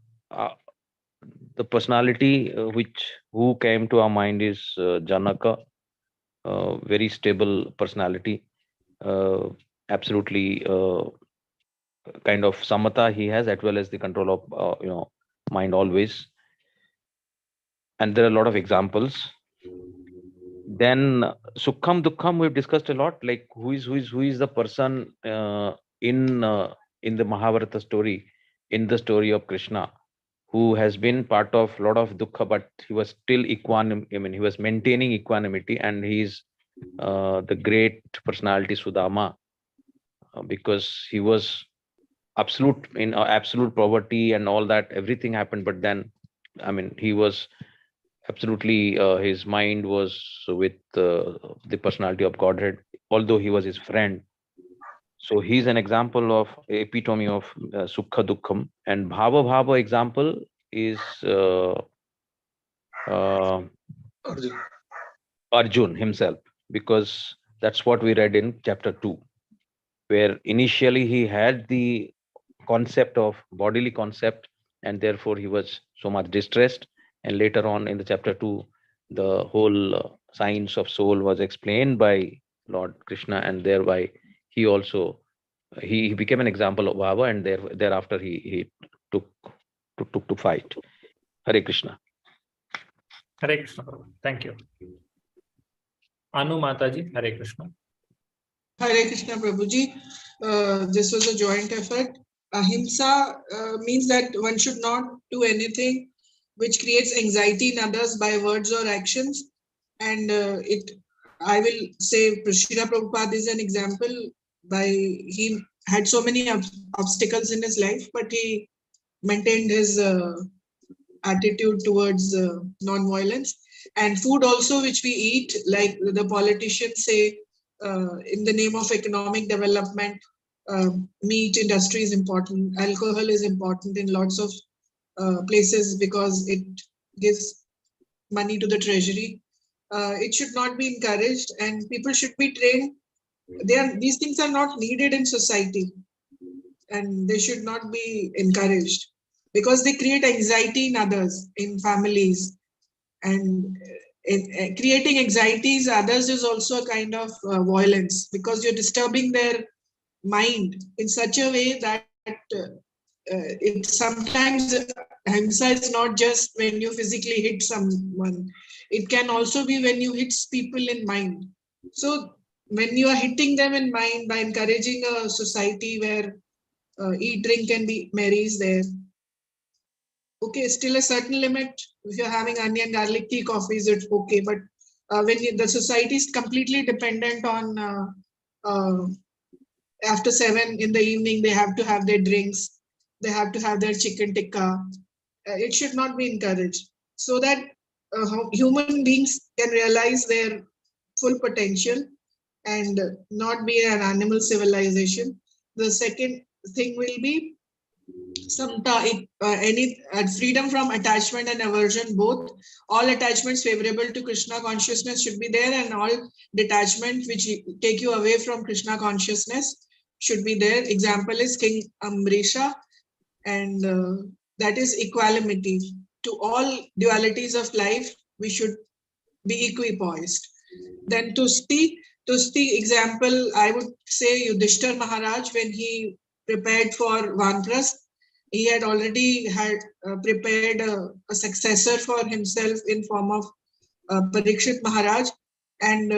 the personality who came to our mind is Janaka, very stable personality, absolutely kind of samatha he has, as well as the control of mind always. And there are a lot of examples. Then Sukham, Dukkham, we've discussed a lot. Like who is the person in the Mahabharata story, in the story of Krishna, who has been part of a lot of dukkha, but he was still equanimous. I mean, he was maintaining equanimity, and he's the great personality Sudama, because he was absolute poverty and all that. Everything happened, but then, I mean, he was absolutely his mind was with the personality of Godhead, although he was his friend. So he's an example of epitome of Sukha Dukkham. And Bhava example is Arjun himself, because that's what we read in chapter 2, where initially he had the concept of bodily concept, and therefore he was so much distressed. And later on in the chapter 2, the whole science of soul was explained by Lord Krishna, and thereby he also he became an example of Bhava, and thereafter he took to fight. Hare Krishna. Hare Krishna, Prabhu. Thank you. Anu Mataji, Hare Krishna. Hare Krishna, Prabhuji. This was a joint effort. Ahimsa means that one should not do anything which creates anxiety in others by words or actions. And I will say, Srila Prabhupada is an example. He had so many obstacles in his life, but he maintained his attitude towards non-violence. And food also, which we eat, like the politicians say, in the name of economic development, meat industry is important, alcohol is important in lots of places because it gives money to the treasury. It should not be encouraged, and people should be trained. These things are not needed in society, and they should not be encouraged because they create anxiety in others, in families. And creating anxieties others is also a kind of violence, because you're disturbing their mind in such a way that it sometimes ahimsa is not just when you physically hit someone. It can also be when you hit people in mind. So when you are hitting them in mind by encouraging a society where eat, drink, and be merry is there, okay, still a certain limit. If you're having onion, garlic tea, coffees, it's okay. But the society is completely dependent on after 7 in the evening, they have to have their drinks, they have to have their chicken tikka. It should not be encouraged, so that human beings can realize their full potential and not be an animal civilization. The second thing will be freedom from attachment and aversion, both. All attachments favorable to Krishna consciousness should be there, and all detachment which take you away from Krishna consciousness should be there. Example is King Amrisha, and that is equanimity. To all dualities of life, we should be equipoised. Then Tusti example, I would say Yudhishthir Maharaj, when he prepared for Vanprastha, he had already prepared a successor for himself in form of Parikshit Maharaj, and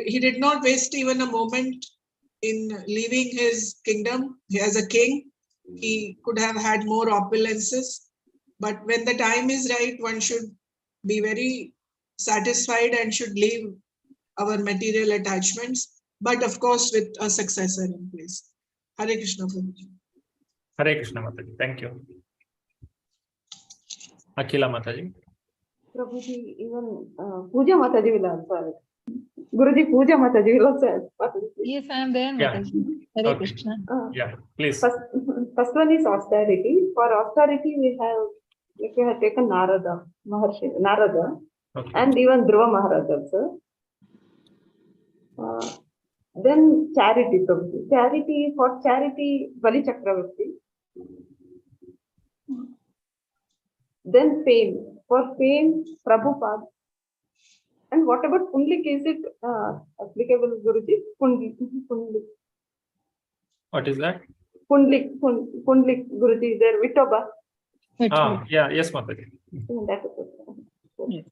he did not waste even a moment in leaving his kingdom as a king. He could have had more opulences, but when the time is right, one should be very satisfied and should leave our material attachments, but of course with a successor in place. Hare Krishna, Prabhuji. Hare Krishna Mataji. Thank you. Akhila Mataji. Prabhuji, even Puja Mataji will answer. Guruji, Puja Mataji will also answer. Yes, I am there, Yeah. Mataji. Hare Okay. Krishna. Yeah, please. First one is austerity. For austerity, we have taken Narada, Okay. and even Dhruva Maharaj also. Then charity, Prabhuji. For charity, Bali Chakravarti. Then fame. For fame, Prabhupada. And what about Pundlik? Is it applicable, Guruji? Pundlik. What is that? Pundlik, Guruji, is there Vitoba? Yeah, yes, Mataji. That is it. Yes.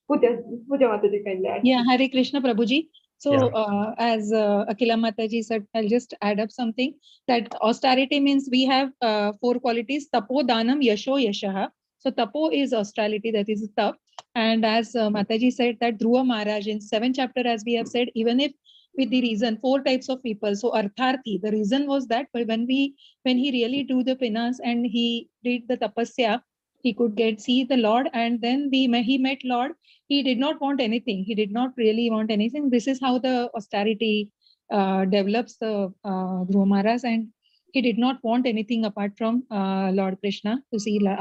Puja Mataji, kindly add. Yeah, Hare Krishna, Prabhuji. So, Yeah. as Akhila Mataji said, I'll just add up something, that austerity means we have 4 qualities: tapo, danam, yasho, yashaha. So, tapo is austerity, that is tap. And as Mataji said, that Dhruva Maharaj in 7th chapter, as we have said, even if with the reason, 4 types of people. So, artharthi, the reason was that when he really do the penance and he did the tapasya, he could see the Lord, and then he met Lord. He did not want anything. He did not really want anything. This is how the austerity develops the Dhruva Maharaj, and he did not want anything apart from Lord Krishna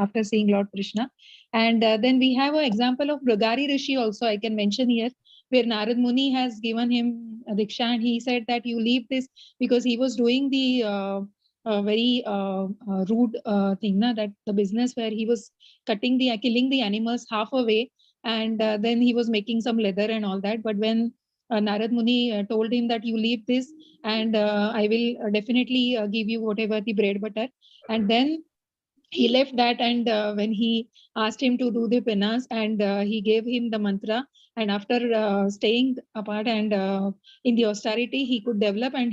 after seeing Lord Krishna. And then we have an example of Mrigari Rishi also, I can mention here, where Narad Muni has given him a diksha, and he said that you leave this, because he was doing the very rude thing, that the business where he was killing the animals half away, and then he was making some leather and all that. But when Narad Muni told him that you leave this, and I will definitely give you whatever the bread butter, and then he left that, and when he asked him to do the penance, and he gave him the mantra, and after staying apart and in the austerity, he could develop. And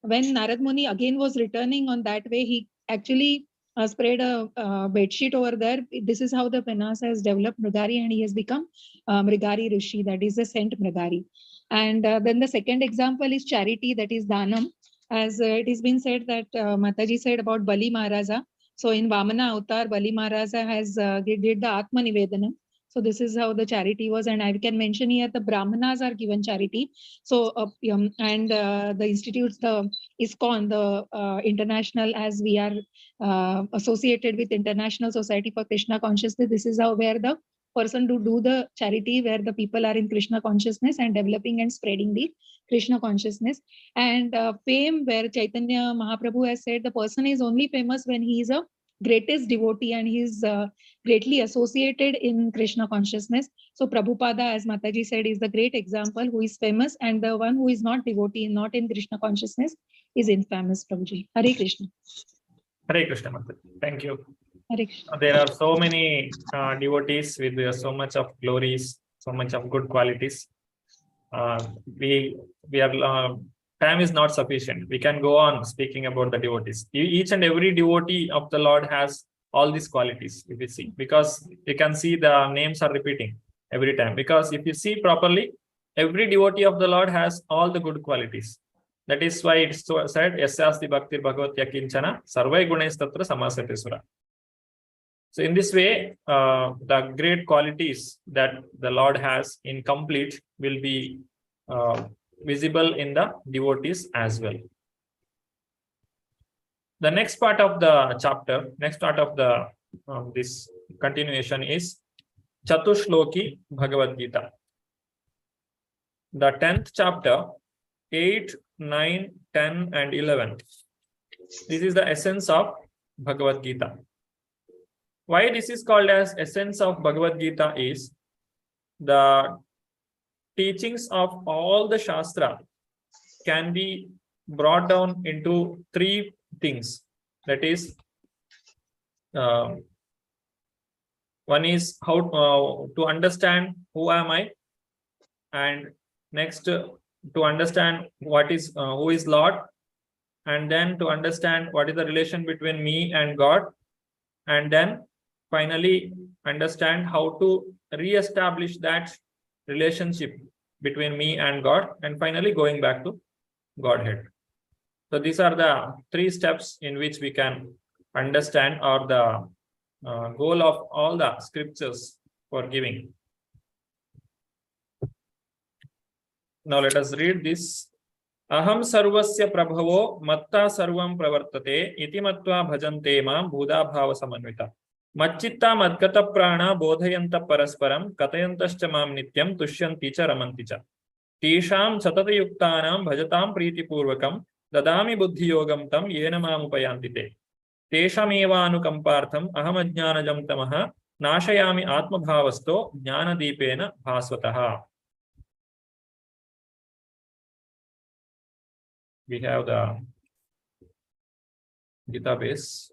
when Narad Muni again was returning on that way, he actually spread a bedsheet over there. This is how the penance has developed Mrigari, and he has become Mrigari Rishi, that is the saint Mrigari. And then the second example is charity, that is Danam. As it has been said that Mataji said about Bali Maharaja. So in Vamana Avatar, Bali Maharaja has did the Atma Nivedanam. So this is how the charity was. And I can mention here the Brahmanas are given charity. So and the institutes, the ISKCON, the international, as we are associated with International Society for Krishna Consciousness, this is how where the person to do the charity, where the people are in Krishna consciousness and developing and spreading the Krishna consciousness. And fame, where Chaitanya Mahaprabhu has said the person is only famous when he is a greatest devotee and he is greatly associated in Krishna consciousness. So Prabhupada, as Mataji said, is the great example who is famous, and the one who is not devotee, not in Krishna consciousness, is infamous. Prabhuji. Hare Krishna. Hare Krishna Mataji. Thank you. Hare Krishna. There are so many devotees with so much of glories, so much of good qualities. We are time is not sufficient. We can go on speaking about the devotees. Each and every devotee of the Lord has all these qualities, if you see, because you can see the names are repeating. every time. Because if you see properly, every devotee of the Lord has all the good qualities. That is why it's said, Yasyasti Bhakti Bhagavatya Kinchana Sarvai Gunes Tatra Samasati Sura. So in this way, the great qualities that the Lord has in complete will be visible in the devotees as well. The next part of the chapter, next part of the this continuation is Chatushloki Bhagavad Gita. The 10th chapter, 8, 9, 10, and 11. This is the essence of Bhagavad Gita. Why this is called as essence of Bhagavad Gita is the teachings of all the Shastra can be brought down into 3 things. That is, one is how to understand who am I, and next to understand what is who is Lord, and then to understand what is the relation between me and God, and then finally understand how to re-establish that relationship between me and God, and finally going back to Godhead. So these are the 3 steps in which we can understand, or the goal of all the scriptures for giving. Now let us read this. Aham sarvasya prabhavo matta sarvam pravartate iti matva bhajante mam bhuda bhava samanvita. Macchitta madgata prana bodhayanta parasparam katayantascha mam nityam tushyanti cha ramanti cha. Tisham satata yuktanam bhajatam priti purvakam dadami buddhi yogam tam yena mam upayantite. Teshamevanukampartham aham ajnanajam tamaha nashayami atma bhavasto jnana deepena bhasvataha. We have the Gita base.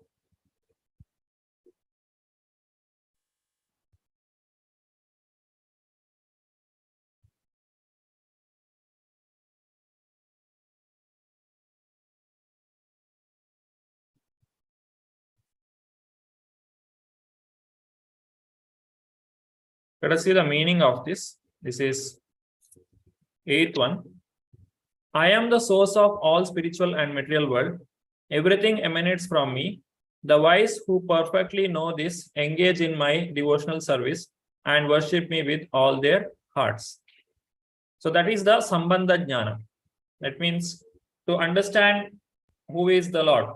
Let us see the meaning of this. This is 8th one. I am the source of all spiritual and material world. Everything emanates from me. The wise who perfectly know this engage in my devotional service and worship me with all their hearts. So that is the Sambandha Jnana. That means to understand who is the Lord.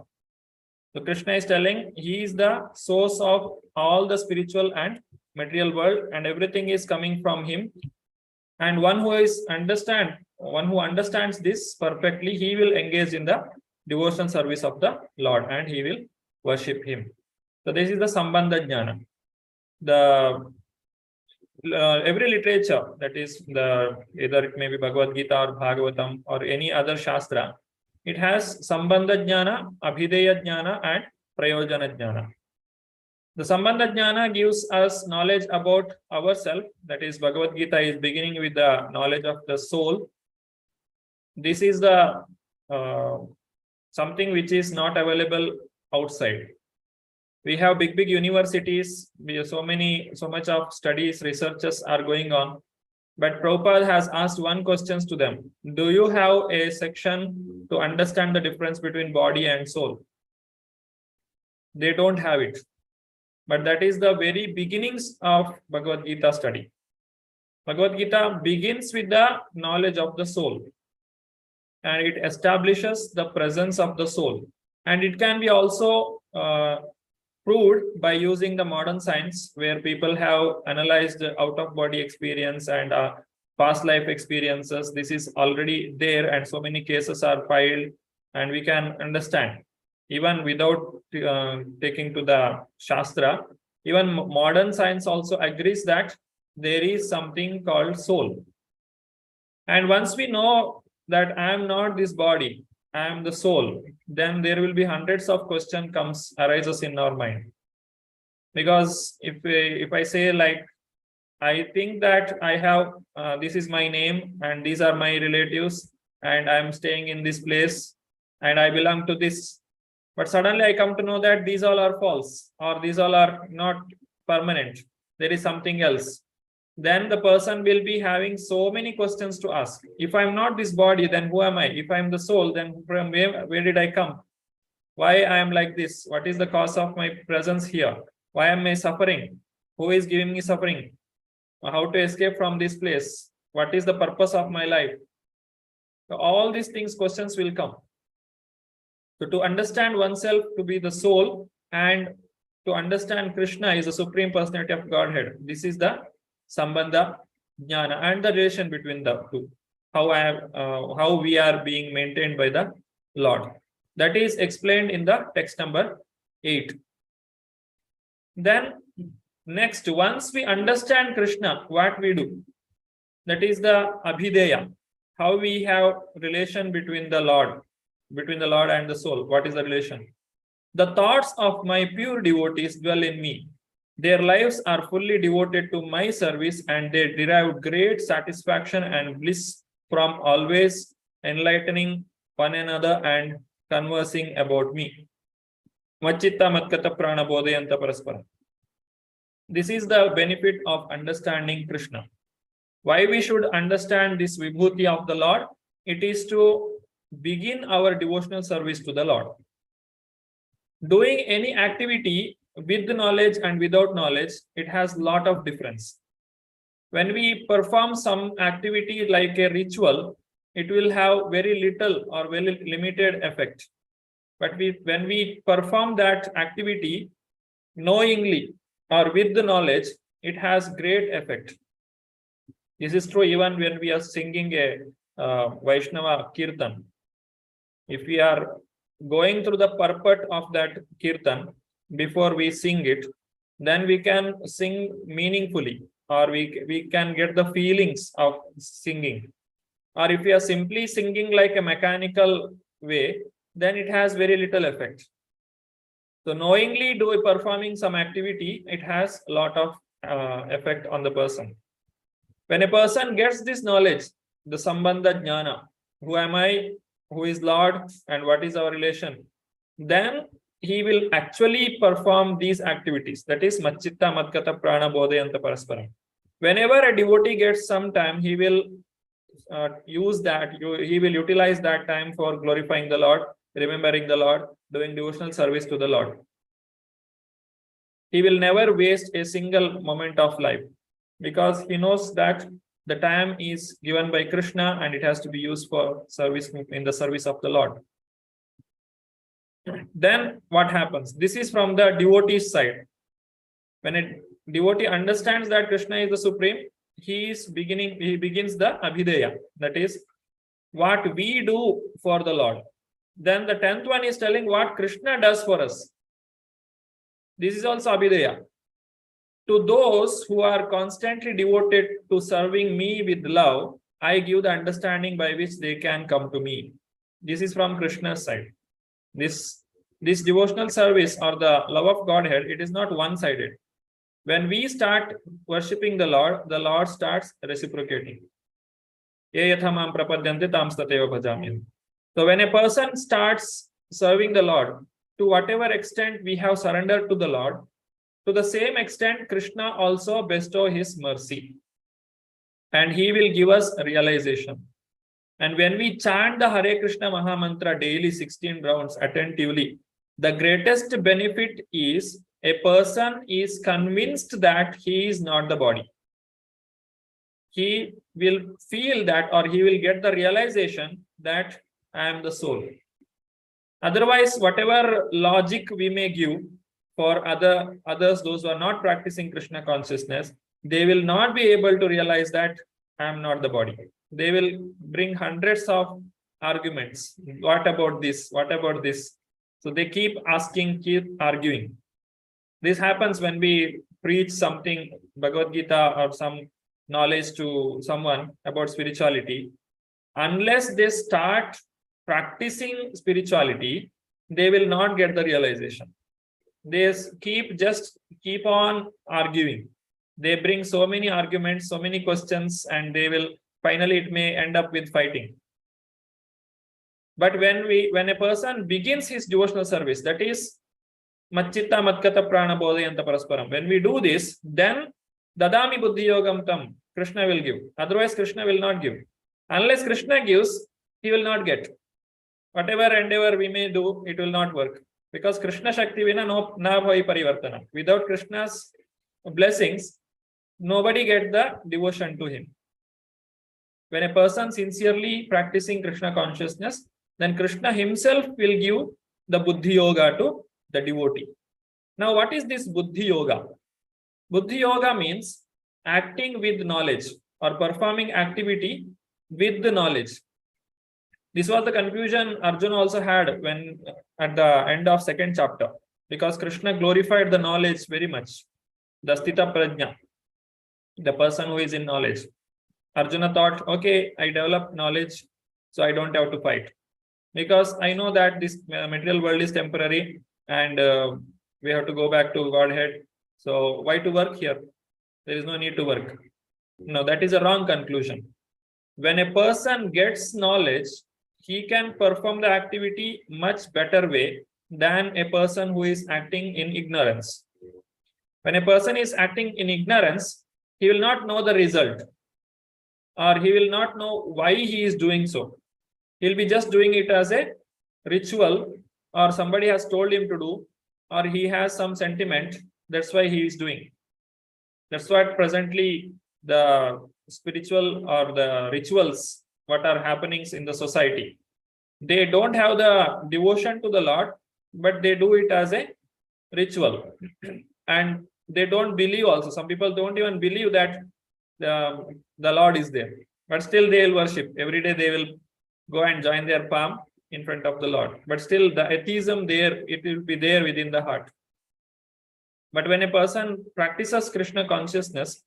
So Krishna is telling he is the source of all the spiritual and material world, and everything is coming from him. And one who understands this perfectly, he will engage in the devotion service of the Lord and he will worship him. So this is the Sambandha Jnana. The every literature, that is either it may be Bhagavad Gita or Bhagavatam or any other Shastra, it has Sambandha Jnana, Abhideya Jnana, and Prayojana Jnana. The Sambandha Jnana gives us knowledge about ourselves. That is, Bhagavad Gita is beginning with the knowledge of the soul. This is the something which is not available outside. We have big universities. We have so much of studies, researches are going on. But Prabhupada has asked one question to them. Do you have a section to understand the difference between body and soul? They don't have it. But that is the very beginnings of Bhagavad Gita study. Bhagavad Gita begins with the knowledge of the soul. And it establishes the presence of the soul. And it can be also proved by using the modern science, where people have analyzed out-of-body experience and past life experiences. This is already there, and so many cases are filed, and we can understand. Even without taking to the Shastra, even modern science also agrees that there is something called soul. And once we know that I am not this body, I am the soul, then there will be hundreds of questions arises in our mind. Because if I say, like, I think that I have this is my name and these are my relatives and I am staying in this place and I belong to this. But suddenly I come to know that these all are false, or these all are not permanent. There is something else. then the person will be having so many questions to ask. If I'm not this body, then who am I? If I'm the soul, then from where did I come? Why I am like this? What is the cause of my presence here? Why am I suffering? Who is giving me suffering? How to escape from this place? What is the purpose of my life? So all these things, questions will come. So to understand oneself to be the soul and to understand Krishna is the Supreme Personality of Godhead. This is the Sambandha Jnana and the relation between the two. How we are being maintained by the Lord. That is explained in the text number 8. Then next, once we understand Krishna, what we do? That is the Abhideya. How we have relation between the Lord and the soul. What is the relation? The thoughts of my pure devotees dwell in me. Their lives are fully devoted to my service, and they derive great satisfaction and bliss from always enlightening one another and conversing about me. Machitta matkata prana bodhayanta paraspara. This is the benefit of understanding Krishna. Why we should understand this Vibhuti of the Lord? It is to begin our devotional service to the Lord. Doing any activity with knowledge and without knowledge, it has a lot of difference. When we perform some activity like a ritual, it will have very little or very limited effect. But when we perform that activity knowingly or with the knowledge, it has great effect. This is true even when we are singing a Vaishnava Kirtan. If we are going through the purport of that Kirtan before we sing it, then we can sing meaningfully, or we can get the feelings of singing. Or if we are simply singing like a mechanical way, then it has very little effect. So knowingly performing some activity, it has a lot of effect on the person. When a person gets this knowledge, the Sambandha Jnana, who am I, who is Lord, and what is our relation, then he will actually perform these activities. That is Machitta Matkata Prana Bodhayanta Parasparam. Whenever a devotee gets some time, he will use that, he will utilize that time for glorifying the Lord, remembering the Lord, doing devotional service to the Lord. He will never waste a single moment of life, because he knows that the time is given by Krishna and it has to be used for service in the service of the Lord. Then what happens? This is from the devotee's side. When a devotee understands that Krishna is the Supreme, he begins the Abhideya. That is what we do for the Lord. Then the 10th one is telling what Krishna does for us. This is also Abhideya. To those who are constantly devoted to serving me with love, I give the understanding by which they can come to me. This is from Krishna's side. This devotional service or the love of Godhead, it is not one-sided. When we start worshipping the Lord starts reciprocating. So when a person starts serving the Lord, to whatever extent we have surrendered to the Lord, to the same extent Krishna also bestow his mercy. And he will give us realization. And when we chant the Hare Krishna Maha Mantra daily 16 rounds attentively, the greatest benefit is a person is convinced that he is not the body. He will feel that, or he will get the realization that I am the soul. Otherwise, whatever logic we may give for others, those who are not practicing Krishna consciousness, they will not be able to realize that I am not the body. They will bring hundreds of arguments. What about this? What about this? So they keep asking, keep arguing. This happens when we preach something, Bhagavad Gita or some knowledge to someone about spirituality. Unless they start practicing spirituality, they will not get the realization. They keep on arguing. They bring so many arguments, so many questions, and they will finally it may end up with fighting. But when a person begins his devotional service, that is Machitta Matkata Prana Bodhayanta Parasparam, when we do this, then Dadami buddhi yogam tam, Krishna will give. Otherwise, Krishna will not give. Unless Krishna gives, he will not get. Whatever endeavor we may do, it will not work. Because Krishna Shakti vina no na bhavi parivartana. Without Krishna's blessings, nobody get the devotion to him. When a person sincerely practicing Krishna consciousness, then Krishna himself will give the buddhi yoga to the devotee. Now, what is this buddhi yoga? Buddhi yoga means acting with knowledge or performing activity with the knowledge. This was the confusion Arjuna also had when at the end of second chapter, because Krishna glorified the knowledge very much. The sthita prajna, the person who is in knowledge. Arjuna thought, okay, I developed knowledge, so I don't have to fight. Because I know that this material world is temporary and we have to go back to Godhead. So why to work here? There is no need to work. No, that is a wrong conclusion. When a person gets knowledge, he can perform the activity much better way than a person who is acting in ignorance. When a person is acting in ignorance, he will not know the result, or he will not know why he is doing so. He'll be just doing it as a ritual, or somebody has told him to do, or he has some sentiment, that's why he is doing. That's what presently the spiritual or the rituals, what are happenings in the society. They don't have the devotion to the Lord, but they do it as a ritual. And they don't believe also. Some people don't even believe that the Lord is there. But still they will worship. Every day they will go and join their palm in front of the Lord. But still the atheism there, it will be there within the heart. But when a person practices Krishna consciousness,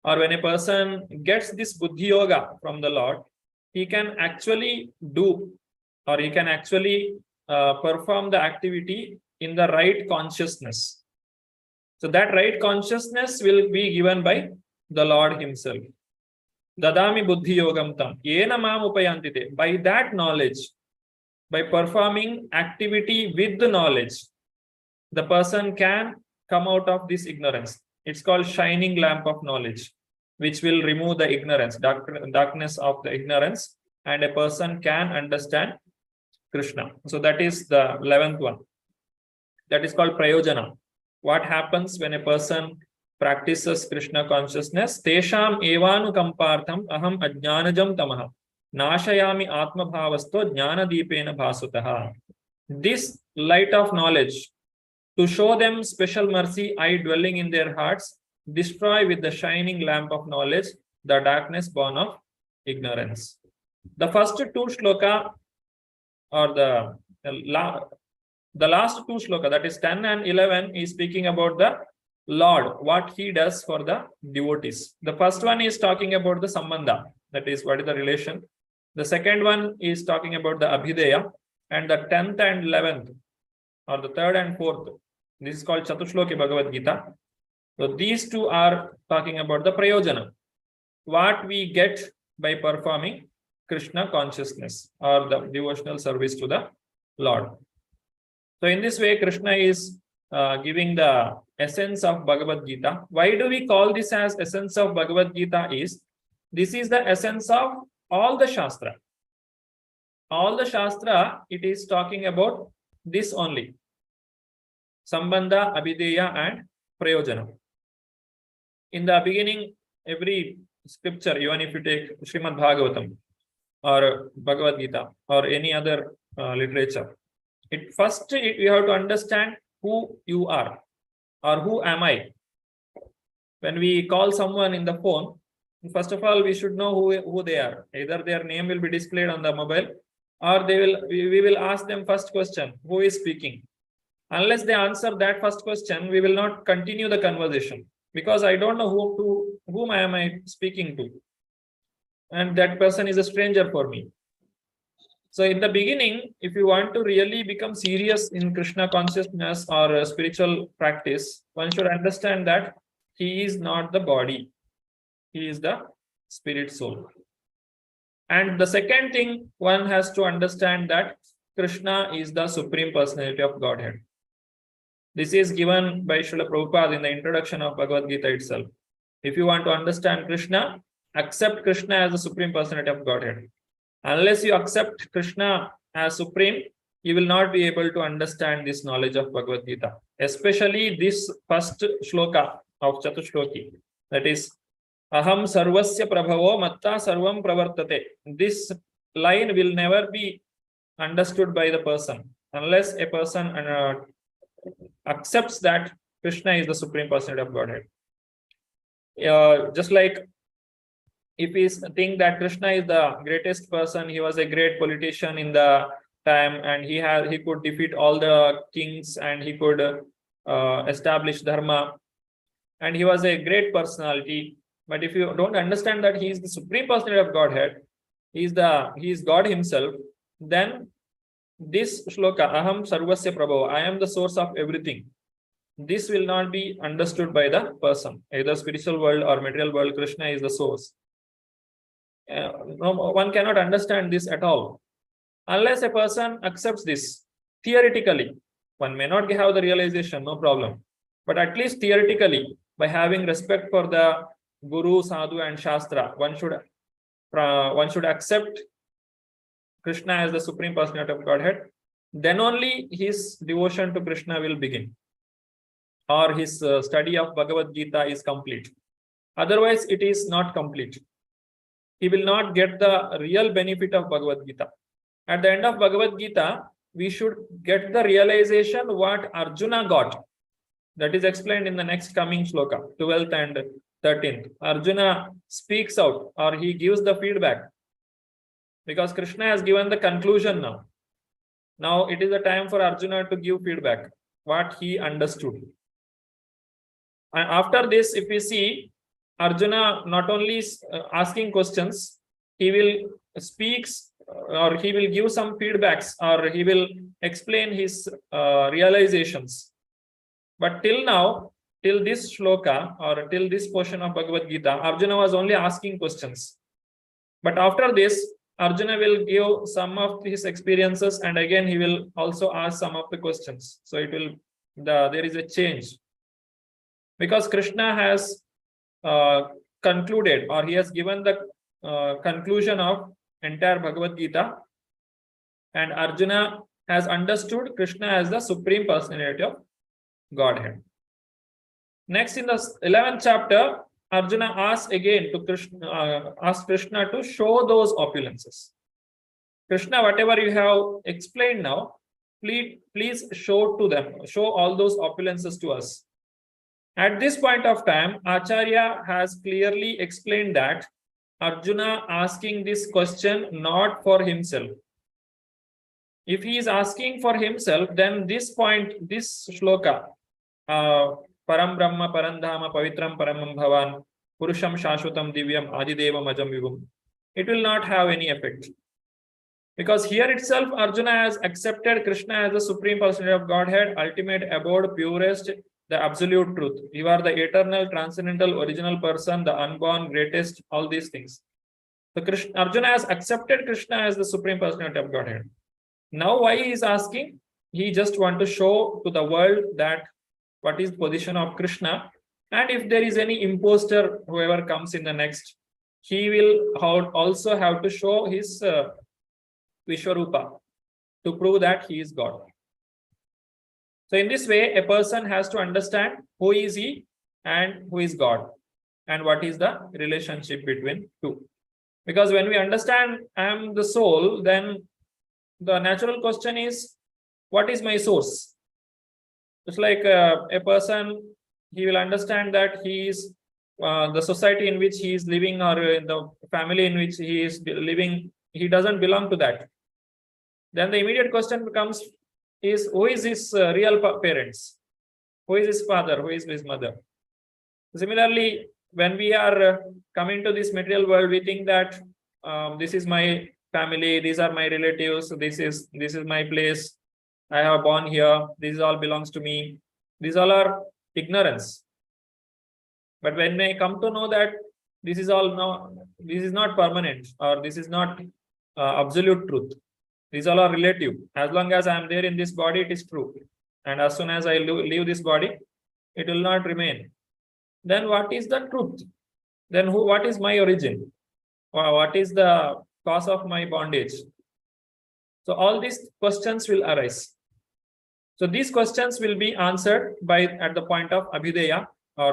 or when a person gets this buddhi yoga from the Lord, he can actually do, or he can actually perform the activity in the right consciousness. So that right consciousness will be given by the Lord himself. Dadami buddhi yogam tam yena mam upayantite. By that knowledge, by performing activity with the knowledge, the person can come out of this ignorance. It's called shining lamp of knowledge, which will remove the ignorance, darkness of the ignorance, and a person can understand Krishna. So that is the 11th one. That is called prayojana. What happens when a person practices Krishna consciousness? Tesham evanu kampartham aham ajnanajam tamaha nashayami atma bhavasto jnana deepena bhasutaha. This light of knowledge, to show them special mercy, I dwelling in their hearts, destroy with the shining lamp of knowledge the darkness born of ignorance. The first two shloka, or the last two shloka, that is 10 and 11, is speaking about the Lord, what he does for the devotees. The first one is talking about the sambandha, that is what is the relation. The second one is talking about the abhideya, and the 10th and 11th, or the 3rd and 4th, this is called Chatushloki Bhagavad Gita. So these two are talking about the prayojana, what we get by performing Krishna consciousness or the devotional service to the Lord. So in this way, Krishna is giving the essence of Bhagavad Gita. Why do we call this as essence of Bhagavad Gita? Is this is the essence of all the Shastra. All the Shastra, it is talking about this only. Sambandha, Abhideya and Prayojana. In the beginning, every scripture, even if you take Srimad Bhagavatam or Bhagavad Gita or any other literature, you have to understand who you are or who am I. When we call someone in the phone, first of all, we should know who they are. Either their name will be displayed on the mobile, or we will ask them first question, who is speaking? Unless they answer that first question, we will not continue the conversation, because I don't know whom am I speaking to, and that person is a stranger for me. So in the beginning, if you want to really become serious in Krishna consciousness or spiritual practice, one should understand that he is not the body, he is the spirit soul. And the second thing, one has to understand that Krishna is the Supreme Personality of Godhead. This is given by Srila Prabhupada in the introduction of Bhagavad Gita itself. If you want to understand Krishna, accept Krishna as the Supreme Personality of Godhead. Unless you accept Krishna as Supreme, you will not be able to understand this knowledge of Bhagavad Gita. Especially this first shloka of Chatushloki. That is, Aham sarvasya prabhavo matta sarvam pravartate. This line will never be understood by the person unless a person accepts that Krishna is the Supreme Personality of Godhead. Just like if we think that Krishna is the greatest person, he was a great politician in the time, and he could defeat all the kings, and he could establish dharma, and he was a great personality. But if you don't understand that he is the Supreme Personality of Godhead, he is God himself, then this shloka, Aham Sarvasya Prabhava, I am the source of everything, this will not be understood by the person. Either spiritual world or material world, Krishna is the source. No, one cannot understand this at all. Unless a person accepts this theoretically. One may not have the realization, no problem. But at least theoretically, by having respect for the Guru, Sadhu and Shastra, one should accept Krishna as the Supreme Personality of Godhead. Then only his devotion to Krishna will begin, or his study of Bhagavad Gita is complete. Otherwise, it is not complete. He will not get the real benefit of Bhagavad Gita. At the end of Bhagavad Gita, we should get the realization what Arjuna got. That is explained in the next coming shloka, 12th and 13th. Arjuna speaks out, or he gives the feedback. Because Krishna has given the conclusion now. Now it is the time for Arjuna to give feedback, what he understood. And after this, if we see, Arjuna not only asking questions, he will speaks, or he will give some feedbacks, or he will explain his realizations. But till now, till this shloka, or till this portion of Bhagavad Gita, Arjuna was only asking questions. But after this, Arjuna will give some of his experiences, and again he will also ask some of the questions. So it will, there is a change. Because Krishna has concluded, or he has given the conclusion of entire Bhagavad Gita, and Arjuna has understood Krishna as the Supreme Personality of Godhead. Next, in the 11th chapter, Arjuna asks again to Krishna to show those opulences. Krishna, whatever you have explained now, please show to them, show all those opulences to us. At this point of time, Acharya has clearly explained that Arjuna asking this question not for himself. If he is asking for himself, then this point, this shloka, Param Brahma Parandhama Pavitram Paramam Bhavan Purusham Shashwatam Divyam Adidevam Ajam Vivum, it will not have any effect. Because here itself, Arjuna has accepted Krishna as the Supreme Personality of Godhead, ultimate abode, purest, the absolute truth. You are the eternal, transcendental, original person, the unborn, greatest, all these things. So Arjuna has accepted Krishna as the Supreme Personality of Godhead. Now why he is asking? He just wants to show to the world that what is the position of Krishna, and if there is any imposter, whoever comes in the next, he will also have to show his Vishwarupa to prove that he is God. So in this way, a person has to understand who is he and who is God, and what is the relationship between two. Because when we understand I am the soul, then the natural question is, what is my source? It's like a person, he will understand that he is the society in which he is living, or in the family in which he is living, he doesn't belong to that. Then the immediate question becomes, is who is his real parents? Who is his father? Who is his mother? Similarly, when we are coming to this material world, we think that this is my family, these are my relatives, this is my place, I have born here, this all belongs to me. These all are ignorance. But when they come to know that this is not permanent, or this is not absolute truth, these all are relative. As long as I am there in this body, it is true. And as soon as I leave this body, it will not remain. then what is the truth? Then what is my origin? Or what is the cause of my bondage? So all these questions will arise. So these questions will be answered at the point of Abhideya, or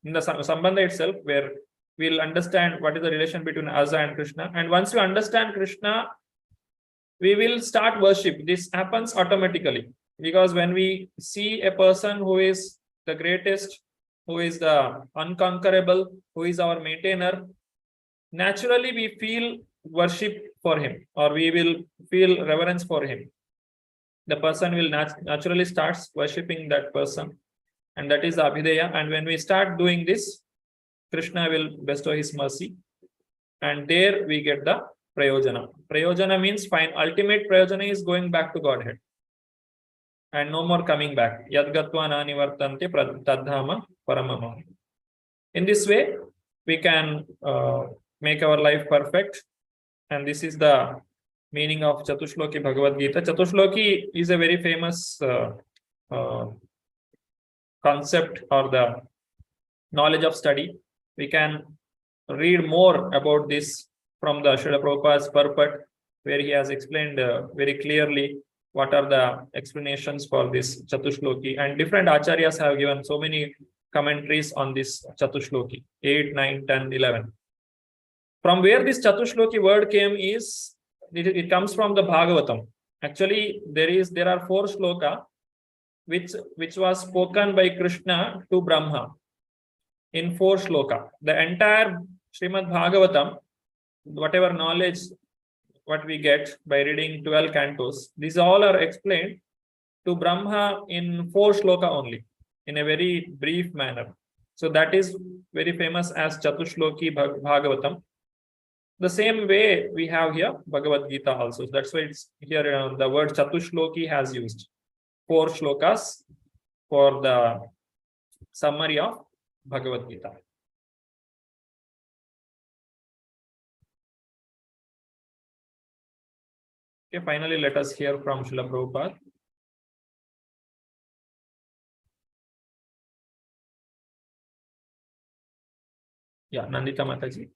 in the Sambandha itself, where we'll understand what is the relation between us and Krishna. And once we understand Krishna, we will start worship. This happens automatically, because when we see a person who is the greatest, who is the unconquerable, who is our maintainer, naturally we feel worship for him, or we will feel reverence for him. The person will naturally starts worshipping that person, and that is Abhideya. And when we start doing this, Krishna will bestow his mercy, and there we get the prayojana. Prayojana means fine. Ultimate prayojana is going back to Godhead, and no more coming back. Yadgatva na nivartante tadhama paramama. In this way, we can make our life perfect, and this is the meaning of Chatushloki Bhagavad Gita. Chatushloki is a very famous concept, or the knowledge of study. We can read more about this from the Srila Prabhupada's purport, where he has explained very clearly what are the explanations for this Chatushloki. And different acharyas have given so many commentaries on this Chatushloki, 8, 9, 10, 11. From where this Chatushloki word came is, it comes from the Bhagavatam. Actually, there are 4 shloka which was spoken by Krishna to Brahma in 4 shloka. The entire Srimad Bhagavatam, whatever knowledge what we get by reading 12 cantos, these all are explained to Brahma in 4 shloka only, in a very brief manner. So that is very famous as Chatushloki Bhagavatam. The same way we have here Bhagavad Gita also. That's why it's here the word Chatushloki has used. 4 shlokas for the summary of Bhagavad Gita. Okay, finally, let us hear from Srila Prabhupada. Yeah, Nandita Mataji.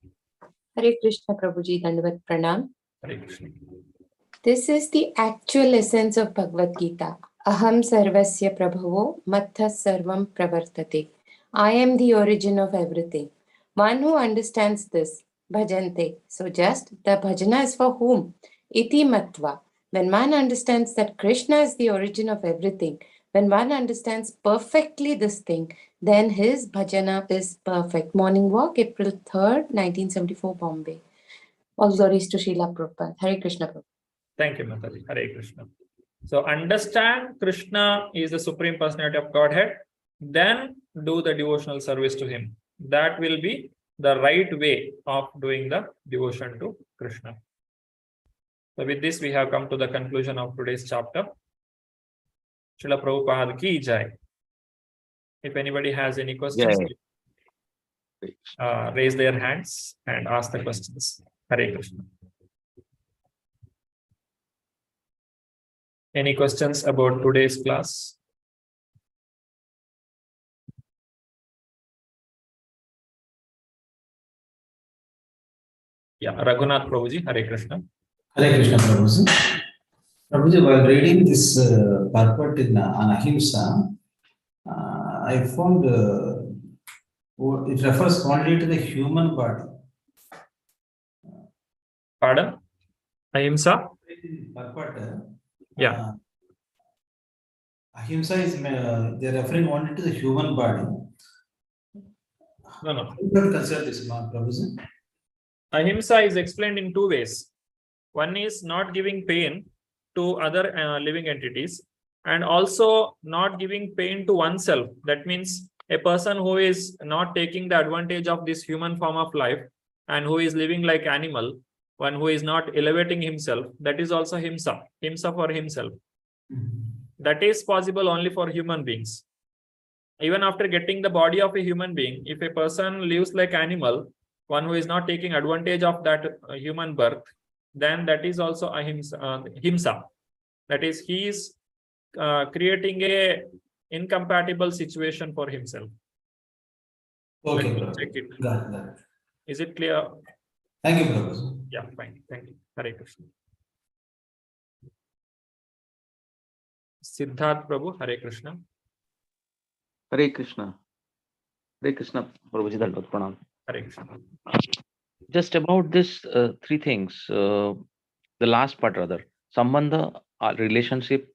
Hare Krishna Prabhuji, Dandavat Pranam. Hare Krishna. This is the actual essence of Bhagavad Gita. Aham sarvasya prabhavo mattha sarvam pravartate. I am the origin of everything. One who understands this, bhajante. So just the bhajana is for whom? Iti matva. When one understands that Krishna is the origin of everything, when one understands perfectly this thing, then his bhajana is perfect. Morning Walk, April 3rd, 1974, Bombay. All glories to Srila Prabhupada. Hare Krishna Prabhupada. Thank you, Mataji. Hare Krishna. So understand Krishna is the Supreme Personality of Godhead, then do the devotional service to him. That will be the right way of doing the devotion to Krishna. So with this, we have come to the conclusion of today's chapter. Srila Prabhupada ki jai. If anybody has any questions, raise their hands and ask the questions. Hare Krishna. Any questions about today's class? Yeah, Raghunath Prabhuji, Hare Krishna. Hare Krishna Prabhuji. Prabhuji, while reading this purport on Ahimsa, I found it refers only to the human body. Pardon? Ahimsa? Purport. Yeah. Ahimsa is they're referring only to the human body. No. How do you consider this, Prabhuji? Ahimsa is explained in 2 ways. One is not giving pain to other living entities, and also not giving pain to oneself. That means a person who is not taking the advantage of this human form of life and who is living like animal, one who is not elevating himself, that is also himsa for himself. That is possible only for human beings. Even after getting the body of a human being, if a person lives like animal, one who is not taking advantage of that human birth, then that is also himsa. That is, he is creating a incompatible situation for himself. Okay, Let me Prabhu. check it. Got it. Is it clear? Thank you, Prabhu. Yeah, fine. Thank you. Hare Krishna. Siddharth Prabhu, Hare Krishna. Hare Krishna. Hare Krishna, Prabhuji, Dandavat Pranam. Hare Krishna. Just about this three things, the last part rather, Sambandha, relationship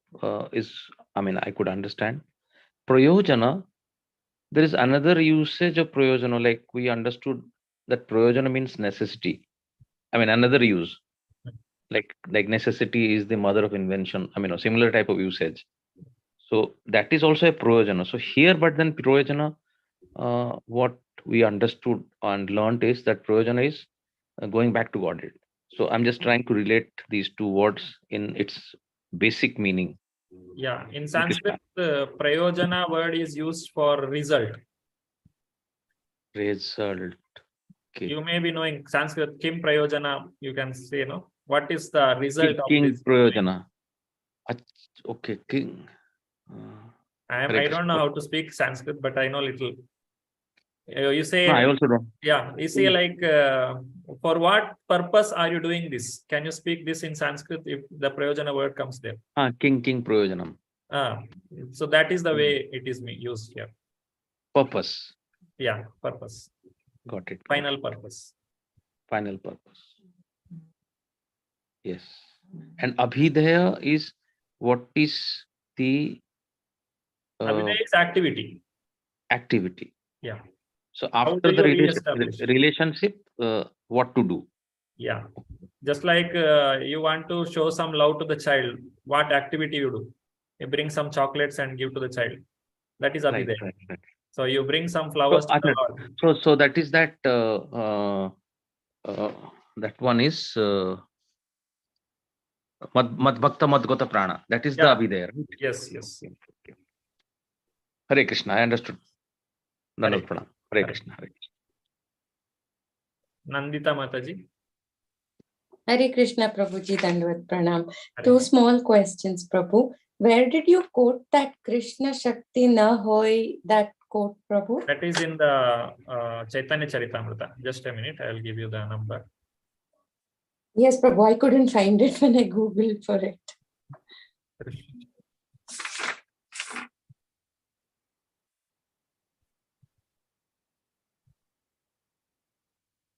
is, I mean, I could understand. Prayojana, there is another usage of Prayojana, like we understood that Prayojana means necessity. I mean, another use, like necessity is the mother of invention. I mean, a similar type of usage. So that is also a Prayojana. So here, but then Prayojana, what we understood and learned is that Prayojana is going back to Godhead. So I'm just trying to relate these two words in its basic meaning. Yeah, in Sanskrit, Prayojana word is used for result. Result. Okay. You may be knowing Sanskrit, Kim Prayojana, you can say, no? What is the result of King this? Prayojana. Okay, King. I don't know how to speak Sanskrit, but I know little. You say, No, I also don't. yeah, you say like, for what purpose are you doing this? Can you speak this in Sanskrit if the Prayojana word comes there? King Prayojanam. So that is the way it is used here. Purpose. Yeah, purpose. Got it. Final purpose. Final purpose. Yes. And Abhidhaya is what is the Abhidhaya is activity. Activity. Yeah. So How after do the you reestablish? relationship, what to do? Yeah. Just like you want to show some love to the child, what activity you do? You bring some chocolates and give to the child. That is Abhidhaya. Right. So you bring some flowers to the Lord. So that is that that one is Mad Bhakta Madgota Prana. That is the Abhidhaya. Right? Yes. Okay. Hare Krishna, I understood. Dandavat Pranam. Hare Krishna. Nandita Mataji. Hare Krishna, Prabhuji, Dandavat Pranam. Two small questions, Prabhu. Where did you quote that Krishna Shakti na hoy, that quote, Prabhu? That is in the Chaitanya Charitamrita. Just a minute, I will give you the number. Yes, Prabhu, I couldn't find it when I Googled for it.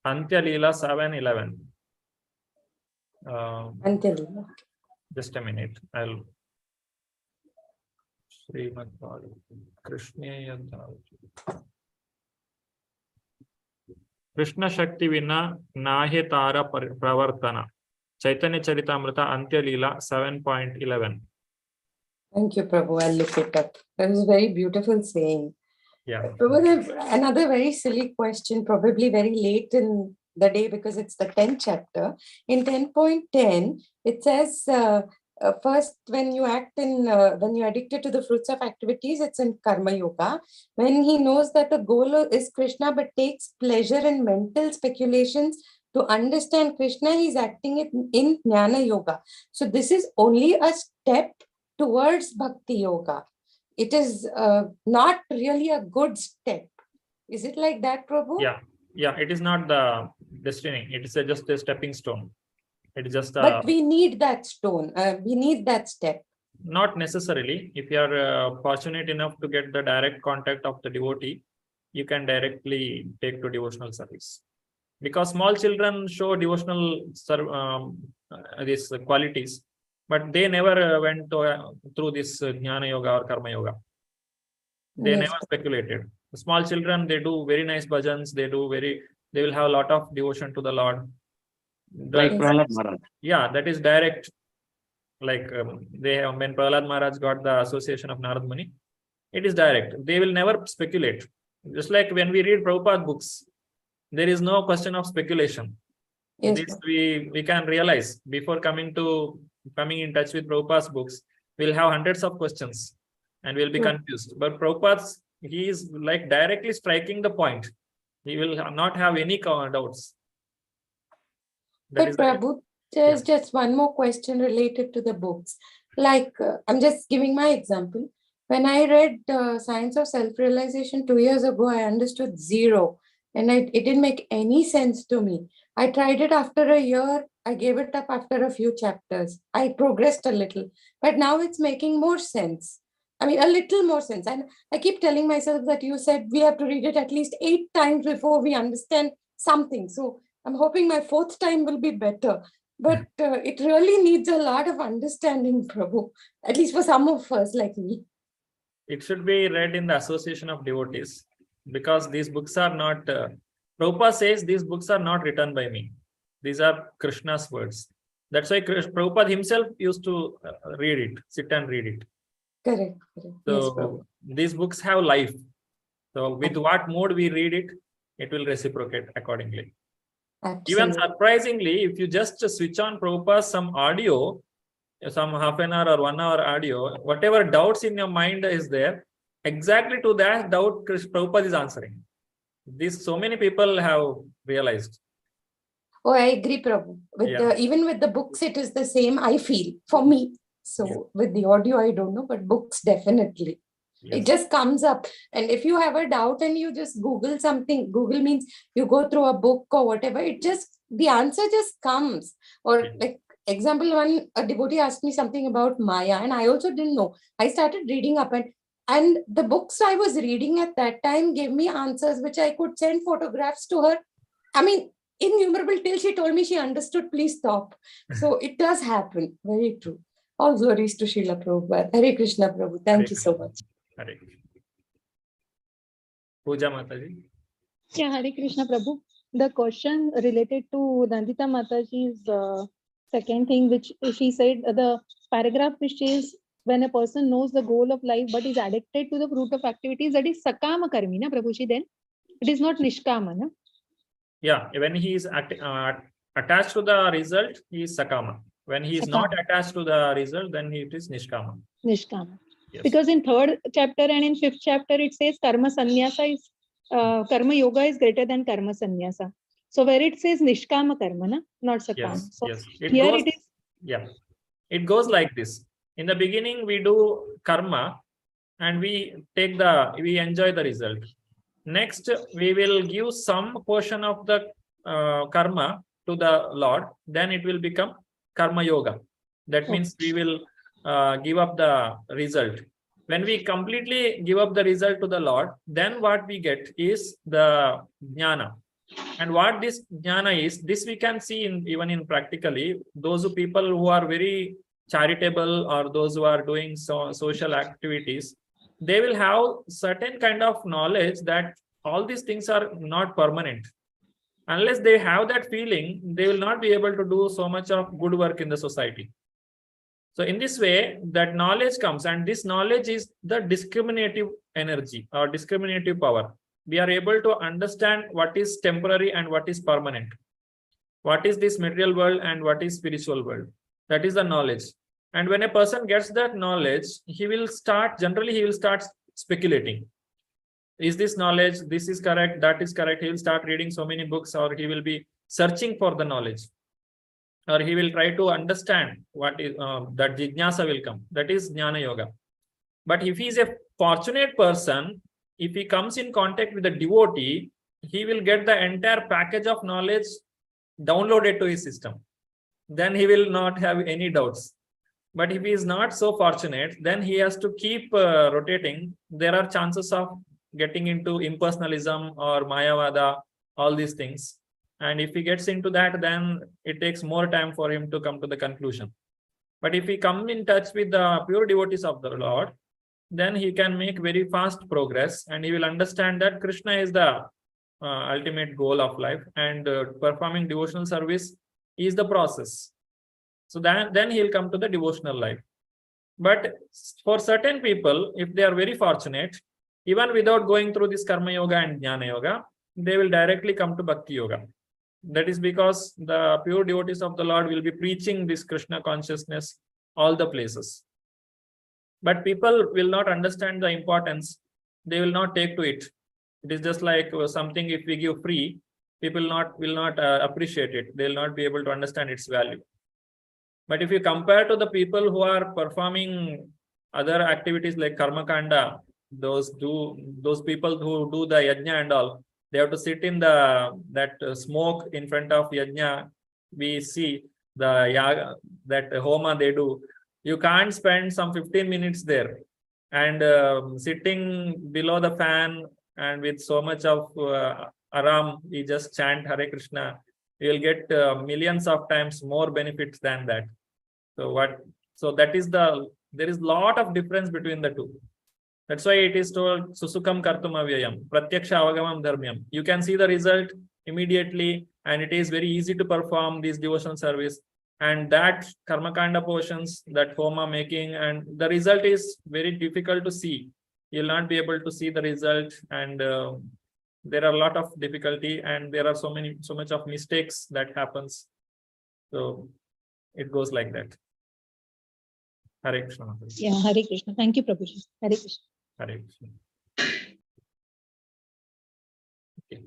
Antya Leela 7:11. Antya Leela. Just a minute. I'll Srimad Krishna Shakti Vina Nahe Tara Pravartana. Chaitanya Charitamrita Antya Leela 7.11. Thank you, Prabhu. I'll look it up. That was a very beautiful saying. Yeah. Prabhu, another very silly question, probably very late in the day because it's the 10th chapter. In 10.10, it says, first, when you when you're addicted to the fruits of activities, it's in Karma Yoga. When he knows that the goal is Krishna, but takes pleasure in mental speculations to understand Krishna, he's acting it in Jnana Yoga. So this is only a step towards Bhakti Yoga. It is not really a good step. Is it like that, Prabhu? Yeah, it is not the destiny. It is just a stepping stone. It is just But we need that stone. We need that step. Not necessarily. If you are fortunate enough to get the direct contact of the devotee, you can directly take to devotional service. Because small children show devotional these qualities, but they never went through this Jnana Yoga or Karma Yoga. They never speculated. The small children, they do very nice bhajans. They will have a lot of devotion to the Lord. Like Prahlad Maharaj. Yeah, that is direct. Like when Prahlad Maharaj got the association of Narad Muni, it is direct. They will never speculate. Just like when we read Prabhupada books, there is no question of speculation. Yes, this we can realize before coming in touch with Prabhupada's books. We'll have hundreds of questions and we'll be confused. But Prabhupada's, he is like directly striking the point. He will not have any doubts. But Prabhu, there's just one more question related to the books. Like, I'm just giving my example. When I read Science of Self-Realization 2 years ago, I understood zero. And it didn't make any sense to me. I tried it after a year. I gave it up after a few chapters. I progressed a little, but now it's making more sense. I mean, a little more sense. And I keep telling myself that you said we have to read it at least 8 times before we understand something. So I'm hoping my 4th time will be better. But it really needs a lot of understanding, Prabhu, at least for some of us like me. It should be read in the association of devotees, because these books are not, Prabhupada says these books are not written by me. These are Krishna's words. That's why Prabhupada himself used to read it, sit and read it. Correct. Yes, So Prabhu. these books have life. So with what mode we read it, it will reciprocate accordingly. Even Absolutely. surprisingly, if you just switch on Prabhupada some audio, some half an hour or 1 hour audio, whatever doubts in your mind is there, exactly to that doubt Prabhupada is answering. This so many people have realized. Oh, I agree, Prabhu. Even with the books, it is the same, I feel, for me. So with the audio, I don't know, but books definitely. It just comes up. And if you have a doubt and you just Google something, Google means you go through a book or whatever, the answer just comes. Or like example, a devotee asked me something about Maya and I also didn't know. I started reading up and the books I was reading at that time gave me answers which I could send photographs to her. I mean, innumerable till she told me she understood, please stop. So it does happen. Very true. All glories to Srila Prabhupada. Hare Krishna, Prabhu. Thank you so much. Hare Krishna. Puja Mataji. Yeah, Hare Krishna Prabhu. The question related to Nandita Mataji's second thing, which she said, the paragraph which is when a person knows the goal of life but is addicted to the fruit of activities, that is Sakama Karmi, na Prabhuji, then? It is not Nishkama, na? Yeah, when he is attached to the result, he is Sakama. When he is not attached to the result, then it is Nishkama. Nishkama. Yes. Because in 3rd chapter and in 5th chapter, it says Karma Sannyasa is, Karma Yoga is greater than Karma Sannyasa. So where it says Nishkama Karma, na? Not Sakama. Yes, So yes. It goes like this. In the beginning, we do karma and we enjoy the result. Next, we will give some portion of the karma to the Lord. Then it will become Karma Yoga. That means we will give up the result. When we completely give up the result to the Lord, then what we get is the jnana. And what this jnana is, this we can see even in practically, those people who are very charitable or those who are doing social activities, they will have certain kind of knowledge that all these things are not permanent. Unless they have that feeling, they will not be able to do so much of good work in the society. So in this way, that knowledge comes, and this knowledge is the discriminative energy or discriminative power. We are able to understand what is temporary and what is permanent. What is this material world and what is spiritual world? That is the knowledge. And when a person gets that knowledge, he will start speculating. Is this knowledge, this is correct, that is correct? He will start reading so many books, or he will be searching for the knowledge. Or he will try to understand what is that jnana will come. That is jnana yoga. But if he is a fortunate person, if he comes in contact with a devotee, he will get the entire package of knowledge downloaded to his system. Then he will not have any doubts. But if he is not so fortunate, then he has to keep rotating. There are chances of getting into impersonalism or Mayavada, all these things. And if he gets into that, then it takes more time for him to come to the conclusion. But if he comes in touch with the pure devotees of the Lord, then he can make very fast progress, and he will understand that Krishna is the ultimate goal of life, and performing devotional service is the process. So then he'll come to the devotional life. But for certain people, if they are very fortunate, even without going through this Karma Yoga and Jnana Yoga, they will directly come to Bhakti Yoga. That is because the pure devotees of the Lord will be preaching this Krishna consciousness all the places. But people will not understand the importance. They will not take to it. It is just like something if we give free, people will not appreciate it. They will not be able to understand its value. But if you compare to the people who are performing other activities like karma kanda, those people who do the yajna and all, they have to sit in that smoke in front of yajna. We see the yaga, that homa they do. You can't spend some 15 minutes there, and sitting below the fan and with so much of aram, we just chant Hare Krishna. You will get millions of times more benefits than that. So that is there is lot of difference between the two. That's why it is told susukam kartum avyayam, pratyaksha avagamam dharmyam. You can see the result immediately, and it is very easy to perform this devotional service. And that karmakanda portions, that homa making, and the result is very difficult to see. You'll not be able to see the result, and there are a lot of difficulty, and there are so much of mistakes that happens. So it goes like that. Hare Krishna. Yeah, Hare Krishna. Thank you, Prabhuji. Hare Krishna. Hare Krishna. Okay.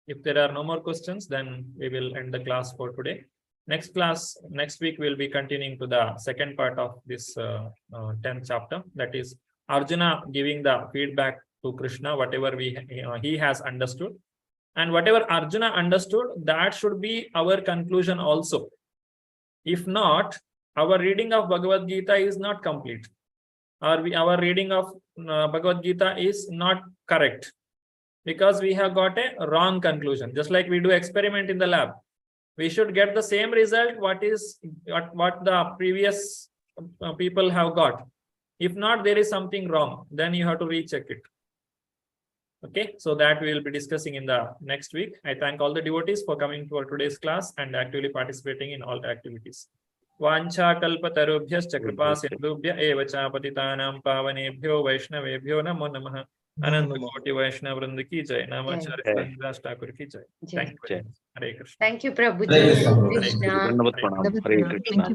If there are no more questions, then we will end the class for today. Next week, we'll be continuing to the second part of this 10th chapter. That is Arjuna giving the feedback to Krishna, whatever he has understood. And whatever Arjuna understood, that should be our conclusion also. If not, our reading of Bhagavad Gita is not complete. Our reading of Bhagavad Gita is not correct, because we have got a wrong conclusion. Just like we do experiment in the lab, we should get the same result what the previous people have got. If not, there is something wrong, then you have to recheck it. Okay, so that we will be discussing in the next week. I thank all the devotees for coming for today's class and actively participating in all the activities. Vancha kalpatarubhyascha kripa sindhubhya eva cha patitanam pavanebhyo vaishnavebhyo namo namaha. Ananta Koti Vaishnava Vrinda ki jai. Namacharya Das Thakur ki jai. Thank you. Hare Krishna. Thank you, Prabhuji. Hare Krishna. Krishna. Dandavat pranam. Hare Krishna.